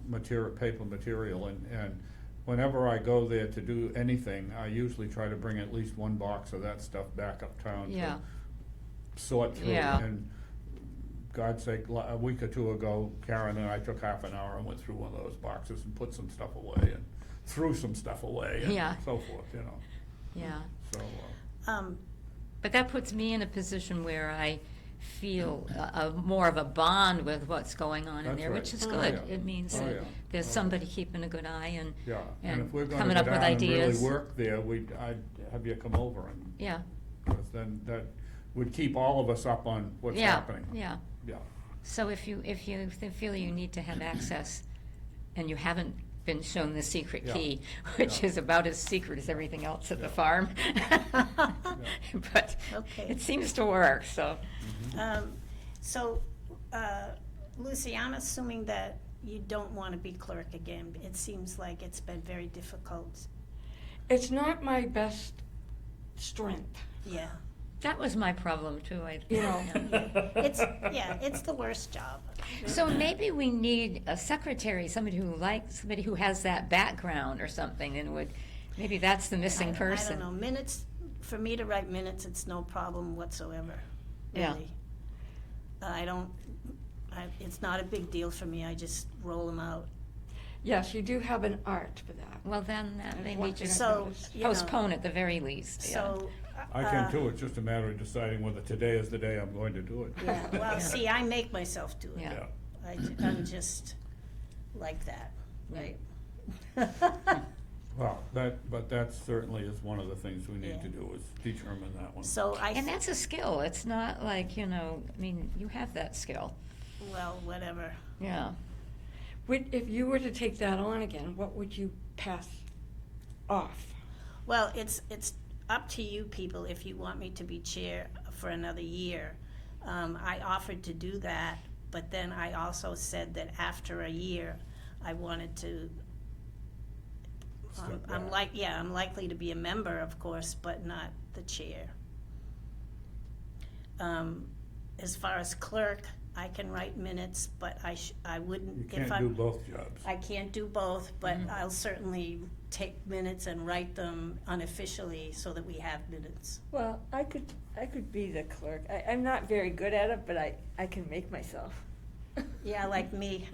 paper material, and whenever I go there to do anything, I usually try to bring at least one box of that stuff back uptown Yeah. to sort through. Yeah. And God's sake, a week or two ago, Karen and I took half an hour and went through one of those boxes and put some stuff away and threw some stuff away Yeah. and so forth, you know, yeah. so, But that puts me in a position where I feel more of a bond with what's going on in That's there, right. which is Oh, good. yeah. It means Oh, that yeah. there's Oh, yeah. somebody keeping a good eye and, yeah. and if we're gonna coming go up with down and ideas. really work there, I'd have you come over and, Yeah, because then that would keep all of us up on what's yeah, happening. yeah. Yeah, So if you feel you need to have access, and you haven't been shown the secret Yeah. key, which Yeah. is about as secret as everything else at the Yeah. farm. But Okay. it seems to work, so. So, Lucy, I'm assuming that you don't want to be clerk again. It seems like it's been very difficult. It's not my best strength, Yeah. That was my problem too, I you know. It's the worst job. So maybe we need a secretary, somebody who has that background or something, and maybe that's the missing person. I don't know, minutes, for me to write minutes, it's no problem whatsoever, Yeah. really. It's not a big deal for me, I just roll them out. Yes, you do have an art for that. Well, then that I've maybe watched just it. So, you know, postpone at the very least, yeah. So. I can too, it's just a matter of deciding whether today is the day I'm going to do it. Yeah, well, see, I make myself do it. Yeah. I'm just like that, right? Well, but that certainly is one of the things we need Yeah. to do, is determine that one. So And that's a skill, it's not like, I mean, you have that skill, well, whatever. yeah. If you were to take that on again, what would you pass off? Well, it's up to you people if you want me to be chair for another year. I offered to do that, but then I also said that after a year, I wanted to, Step I'm back. I'm likely to be a member, of course, but not the chair. As far as clerk, I can write minutes, but I wouldn't, You if can't do I'm, both jobs. I can't do both, but I'll certainly take minutes and write them unofficially so that we have minutes. Well, I could be the clerk. I'm not very good at it, but I can make myself. Yeah, like me.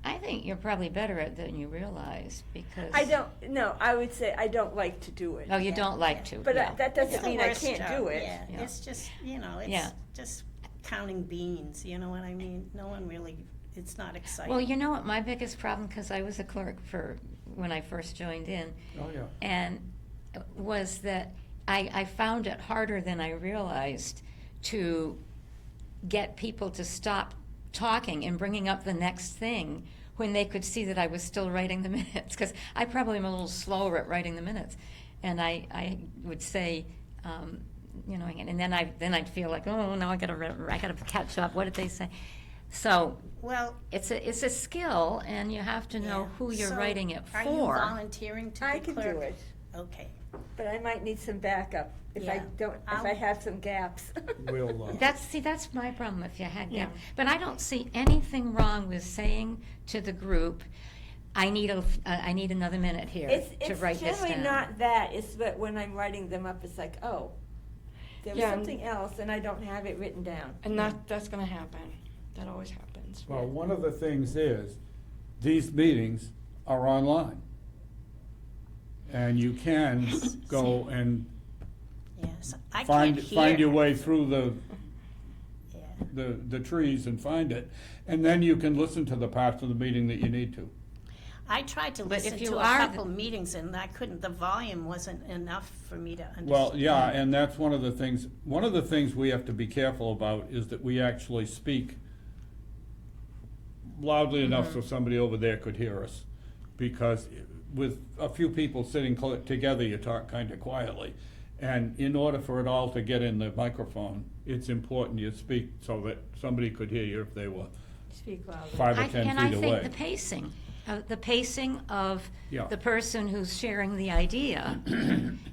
I think you're probably better at it than you realize, because. I would say I don't like to do it. Oh, you Yeah, don't like yeah. to, But yeah. that It's doesn't the mean I worst can't job, do it. Yeah, Yeah. it's just, Yeah. it's just counting beans, you know what I mean? No one really, it's not exciting. Well, you know what, my biggest problem, because I was a clerk when I first joined in, Oh, yeah. and was that I found it harder than I realized to get people to stop talking and bringing up the next thing when they could see that I was still writing the minutes, because I probably am a little slower at writing the minutes. And I would say, you know, and then I'd feel like, oh, now I gotta catch up. What did they say? So Well, it's a skill, and you have to know yeah. who you're So, writing it Are you for. volunteering to I be can clerk? do it, Okay. but I might need some backup if I Yeah. don't, if I have some gaps. We'll, That's my problem if you had Yeah. But I don't see anything wrong with saying to the group, I need another minute here to write this It's generally down. not that, it's that when I'm writing them up, it's like, oh, there was Yeah, and- something else and I don't have it written down. And that's gonna happen. That always happens. well, one of the things is, these meetings are online. And you can go and Yes, I can't find hear. your way through Yeah. the trees and find it. And then you can listen to the parts of the meeting that you need to. I tried to But if listen you to a are couple meetings and I couldn't, the volume wasn't enough for me to understand. Well, yeah, and that's one of the things we have to be careful about is that we actually speak loudly enough so somebody over there could hear us. Because with a few people sitting together, you talk kind of quietly. And in order for it all to get in the microphone, it's important you speak so that somebody could hear you if they were Speak loudly. 5 or 10 And I feet think away. the pacing of Yeah. the person who's sharing the idea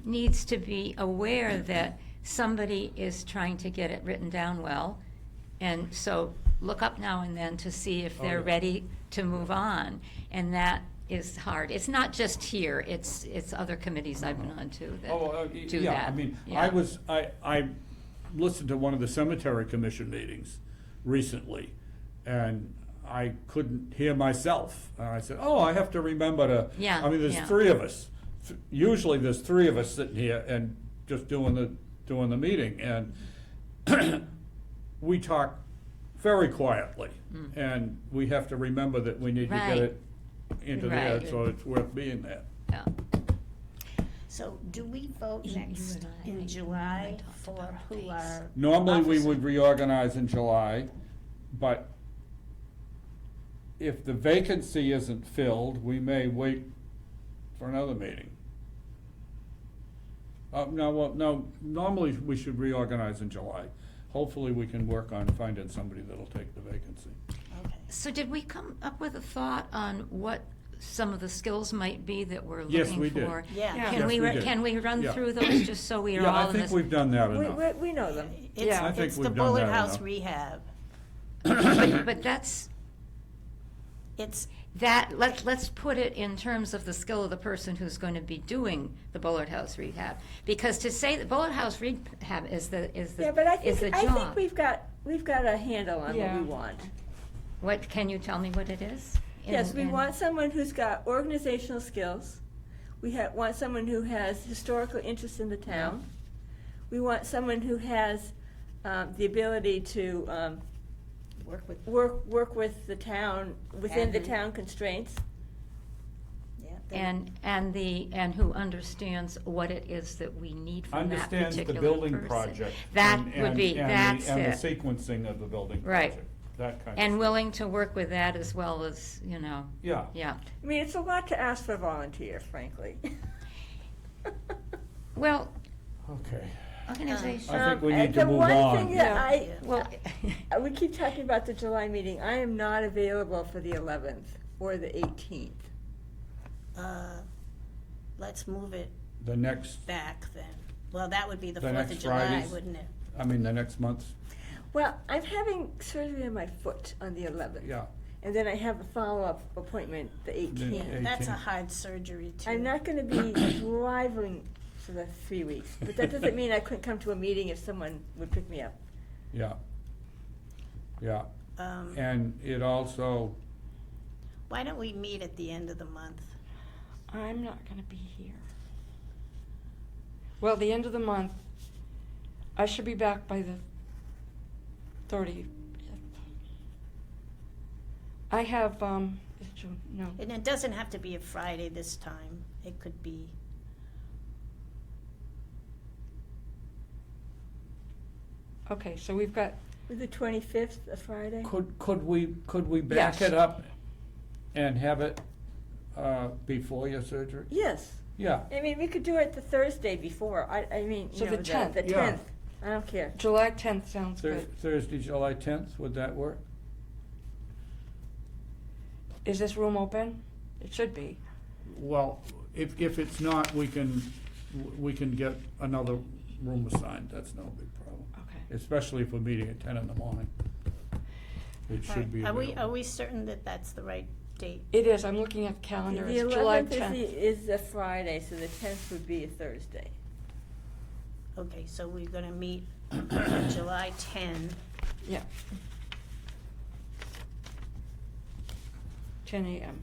needs to be aware that somebody is trying to get it written down well. And so look up now and then to see if they're yeah. ready to move on. And that is hard. It's not just here, it's other committees I've been on to that do yeah, that. I mean, Yeah. I listened to one of the cemetery commission meetings recently, and I couldn't hear myself. And I said, oh, I have to remember to, Yeah, I mean, there's yeah. 3 of us. Usually there's 3 of us sitting here and just doing the meeting, and we talk very quietly, and we have to remember that we need to get Right. it into there, Right. so it's worth being there. Yeah. So do we vote You next and I in July talked for about who these. are? Normally, we officers? would reorganize in July, but if the vacancy isn't filled, we may wait for another meeting. No, normally we should reorganize in July. Hopefully, we can work on finding somebody that'll take the vacancy. Okay. So did we come up with a thought on what some of the skills might be that we're Yes, looking we did. for? Yeah. Yeah. Can Yes, we, we did. can we run Yeah. through those just so we are Yeah, all I in think this? we've done that We, enough. we know them. It's, Yeah. I think it's we've the done Bullet that House enough. rehab. But that's, It's, let's put it in terms of the skill of the person who's going to be doing the Bullet House rehab. Because to say that Bullet House rehab is the Yeah, but I is think, the I think job. we've got a handle on what Yeah. we want. What, can you tell me what it is? Yes, In- we in- want someone who's got organizational skills. We want someone who has historical interest in the town. We want someone who has the ability to work with, work with the town, within the Admin. town constraints. yeah. they- And who understands what it is that we need from that particular Understands person. the building project. That and- would be, and the- that's And it. the sequencing of the building Right. project, that kind of. And stuff. willing to work with that as well as, Yeah. yeah. I mean, it's a lot to ask for a volunteer, frankly. Well, Okay. organization, I think we need to The move one on. thing that Yeah. well, we keep talking about the July meeting. I am not available for the 11th or the 18th. Let's move it The next, back then. Well, that would be the The 4th of next July, Fridays? wouldn't it? I mean, the next month, Well, I'm having surgery on my foot on the 11th. yeah. And then I have a follow-up appointment the 18th. Yeah. That's a 18th. hard surgery too. I'm not gonna be driving for the 3 weeks, but that doesn't mean I couldn't come to a meeting if someone would pick me up. Yeah. Yeah, Um, and it also, Why don't we meet at the end of the month? I'm not gonna be here. Well, the end of the month, I should be back by the 30th. I have, is it June? No. And it doesn't have to be a Friday this time. It could be, Okay, so we've got Was the 25th a Friday? Could we back Yes. it up and have it before your surgery? Yes. Yeah, I mean, we could do it the Thursday before. I mean, So you know, the 10th. The Yeah. 10th. I don't care. July 10th sounds good. Thursday, July 10th, would that work? Is this room open? It should be. Well, if it's not, we can get another room assigned, that's no big problem. Okay. Especially if we're meeting at 10 in the morning. It should be Are available. we certain that that's the right date? It is, I'm looking at the calendar, The it's July 11th 10th. is a Friday, so the 10th would be a Thursday. Okay, so we're gonna meet July 10. Yeah. 10 a.m.,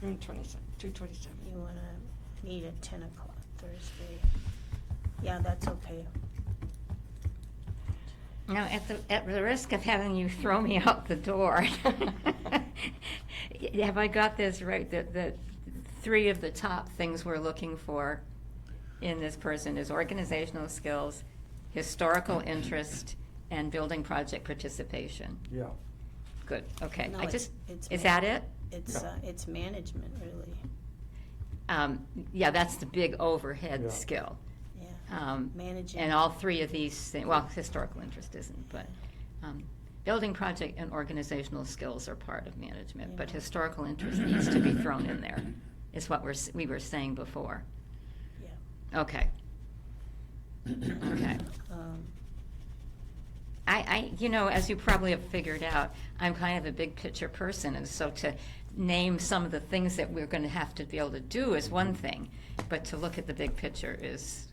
June 27, 227. You wanna meet at 10 o'clock Thursday? Yeah, that's okay. Now, at the risk of having you throw me out the door, have I got this right? The three of the top things we're looking for in this person is organizational skills, historical interest, and building project participation. Yeah. Good, okay. No, I just, it's is that it? It's management, really, Yeah, that's the big overhead Yeah. skill. yeah. Managing. And all three of these things, well, historical interest isn't, but building project and organizational skills are part of management, but Yeah. historical interest needs to be thrown in there, is what we were saying before. Yeah. Okay. Okay. As you probably have figured out, I'm kind of a big picture person, and so to name some of the things that we're going to have to be able to do is one thing, but to look at the big picture is,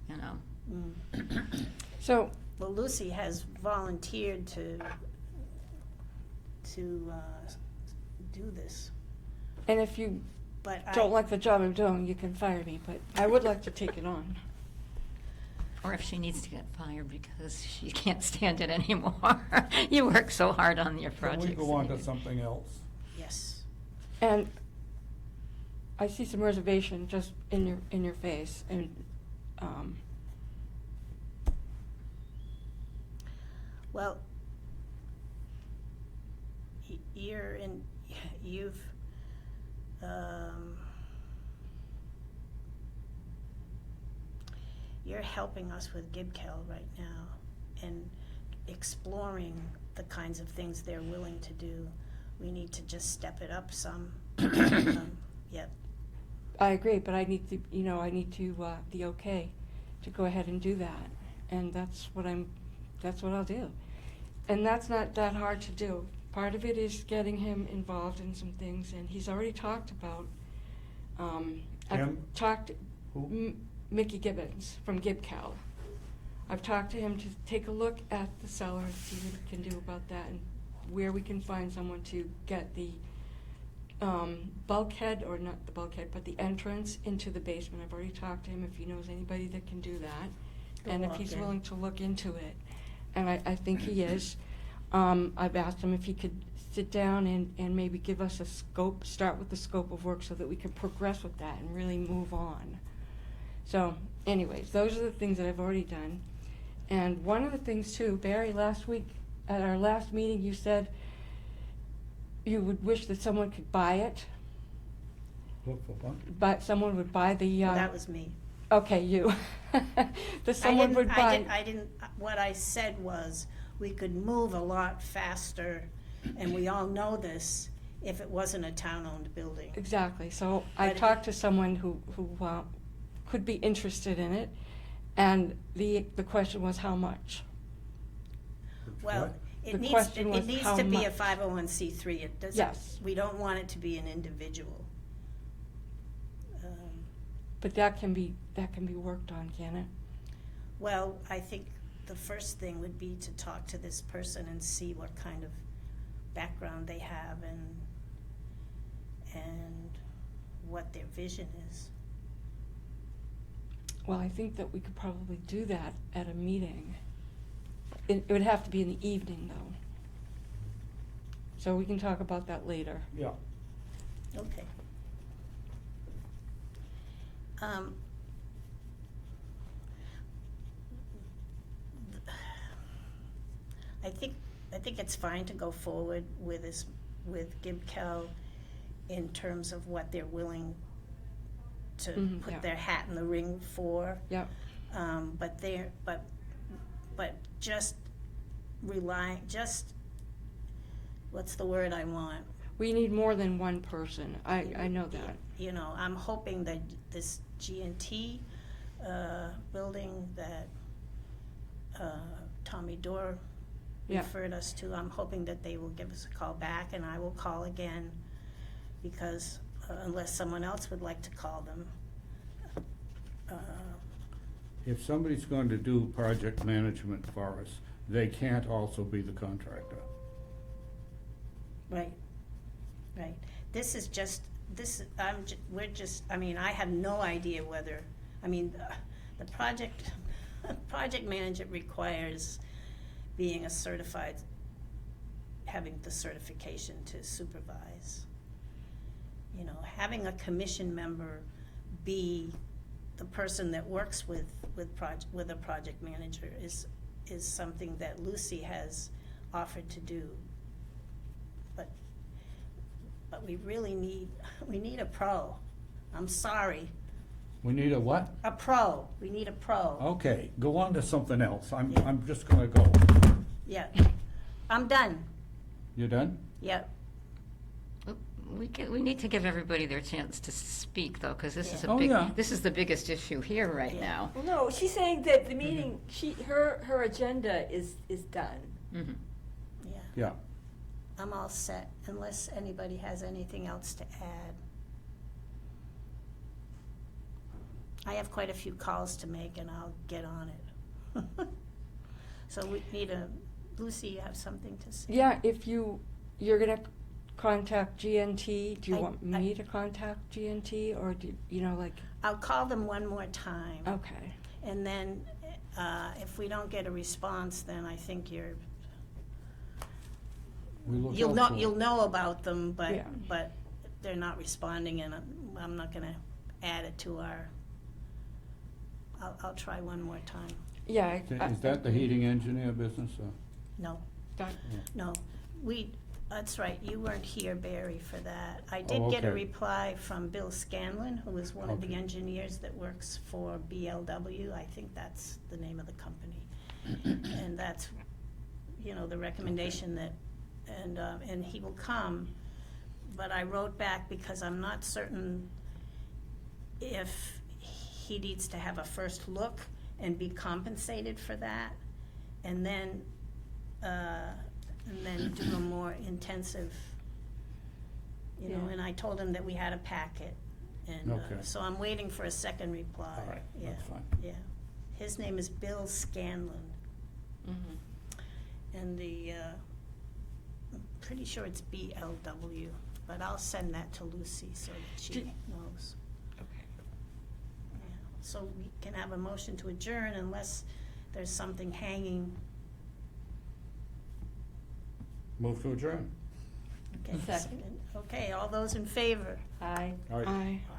So, Well, Lucy has volunteered to do this, and if you but don't like the job I'm doing, you can fire me, but I would like to take it on. or if she needs to get fired because she can't stand it anymore. You work so hard on your Can projects. we go on to something else? yes. And I see some reservation just in your face, and, Well, you've, you're helping us with GibCal right now and exploring the kinds of things they're willing to do. We need to just step it up some. Yep. I agree, but I need to, the okay to go ahead and do that, and that's what I'll do. And that's not that hard to do. Part of it is getting him involved in some things, and he's already talked about, I've Him? talked, Who? Mickey Gibbons from GibCal. I've talked to him to take a look at the cellar and see what he can do about that, and where we can find someone to get the bulkhead, or not the bulkhead, but the entrance into the basement. I've already talked to him if he knows anybody that can do that, The and if he's walk-in. willing to look into it. And I think he is. I've asked him if he could sit down and maybe give us a scope, start with the scope of work so that we can progress with that and really move on. So anyways, those are the things that I've already done. And one of the things too, Barry, last week at our last meeting, you said you would wish that someone could buy it, Look for fun. but someone would buy the, Well, that was me. okay, you. That someone would buy. I didn't, what I said was, we could move a lot faster, and we all know this, if it wasn't a town-owned building. Exactly, so I But- talked to someone who could be interested in it, and the question was how much? Well, The it needs, question it was needs how to be a much? 501c3, it doesn't. Yes. We don't want it to be an individual. But that can be worked on, can it? Well, I think the first thing would be to talk to this person and see what kind of background they have and what their vision is. Well, I think that we could probably do that at a meeting. It would have to be in the evening, though. So we can talk about that later. Yeah. Okay. I think that think it's fine to go forward with this, with GibCal in terms of what they're willing to Mhm, put yeah. their hat in the ring for. Yep. But just what's the word I want? We need more than one person. I know that. You know, I'm hoping that this G&T building that Tommy Dorr Yeah. referred us to, I'm hoping that they will give us a call back, and I will call again, because unless someone else would like to call them. If somebody's going to do project management for us, they can't also be the contractor. Right, right. This is just, I mean, I have no idea whether, I mean, the project manager requires being a certified, having the certification to supervise. You know, having a commission member be the person that works with a project manager is something that Lucy has offered to do. But we really need a pro. I'm sorry. We need a what? A pro. We need a pro. Okay, go on to something else. I'm just gonna go. Yeah. I'm done. You done? Yep. We need to give everybody their chance to speak, though, because this is Yeah. a Oh, big, yeah. this is the biggest issue here right Yeah. now. Well, no, she's saying that the meeting, her agenda is done. Mhm. Yeah. Yeah. I'm all set unless anybody has anything else to add. I have quite a few calls to make and I'll get on it. So we need Lucy, you have something to say? Yeah, if you're gonna contact GNT, do you I- want me to contact GNT, or do, you know, like, I'll call them one more time. okay. And then, if we don't get a response, then I think We look you'll out know, for- know about them, Yeah. but they're not responding, and I'm not gonna add it to I'll try one more time. Yeah. Is that the heating engineer business, or? No, that- no, that's right, you weren't here, Barry, for that. I Oh, did get a okay. reply from Bill Scanlon, who is one of the Okay. engineers that works for BLW, I think that's the name of the company. And that's, you know, the recommendation that, and he will come, but I wrote back because I'm not certain if he needs to have a first look and be compensated for that, and then do a more intensive, you know, Yeah. and I told him that we had a packet, and, Okay. so I'm waiting for a second reply. All right, Yeah, that's fine. yeah. His name is Bill Scanlon, Mhm. and I'm pretty sure it's BLW, but I'll send that to Lucy so that she Did- knows. Okay. Yeah. So we can have a motion to adjourn unless there's something hanging. Move to adjourn. Okay, Second. Okay, all those in favor? Aye. All right. Aye. All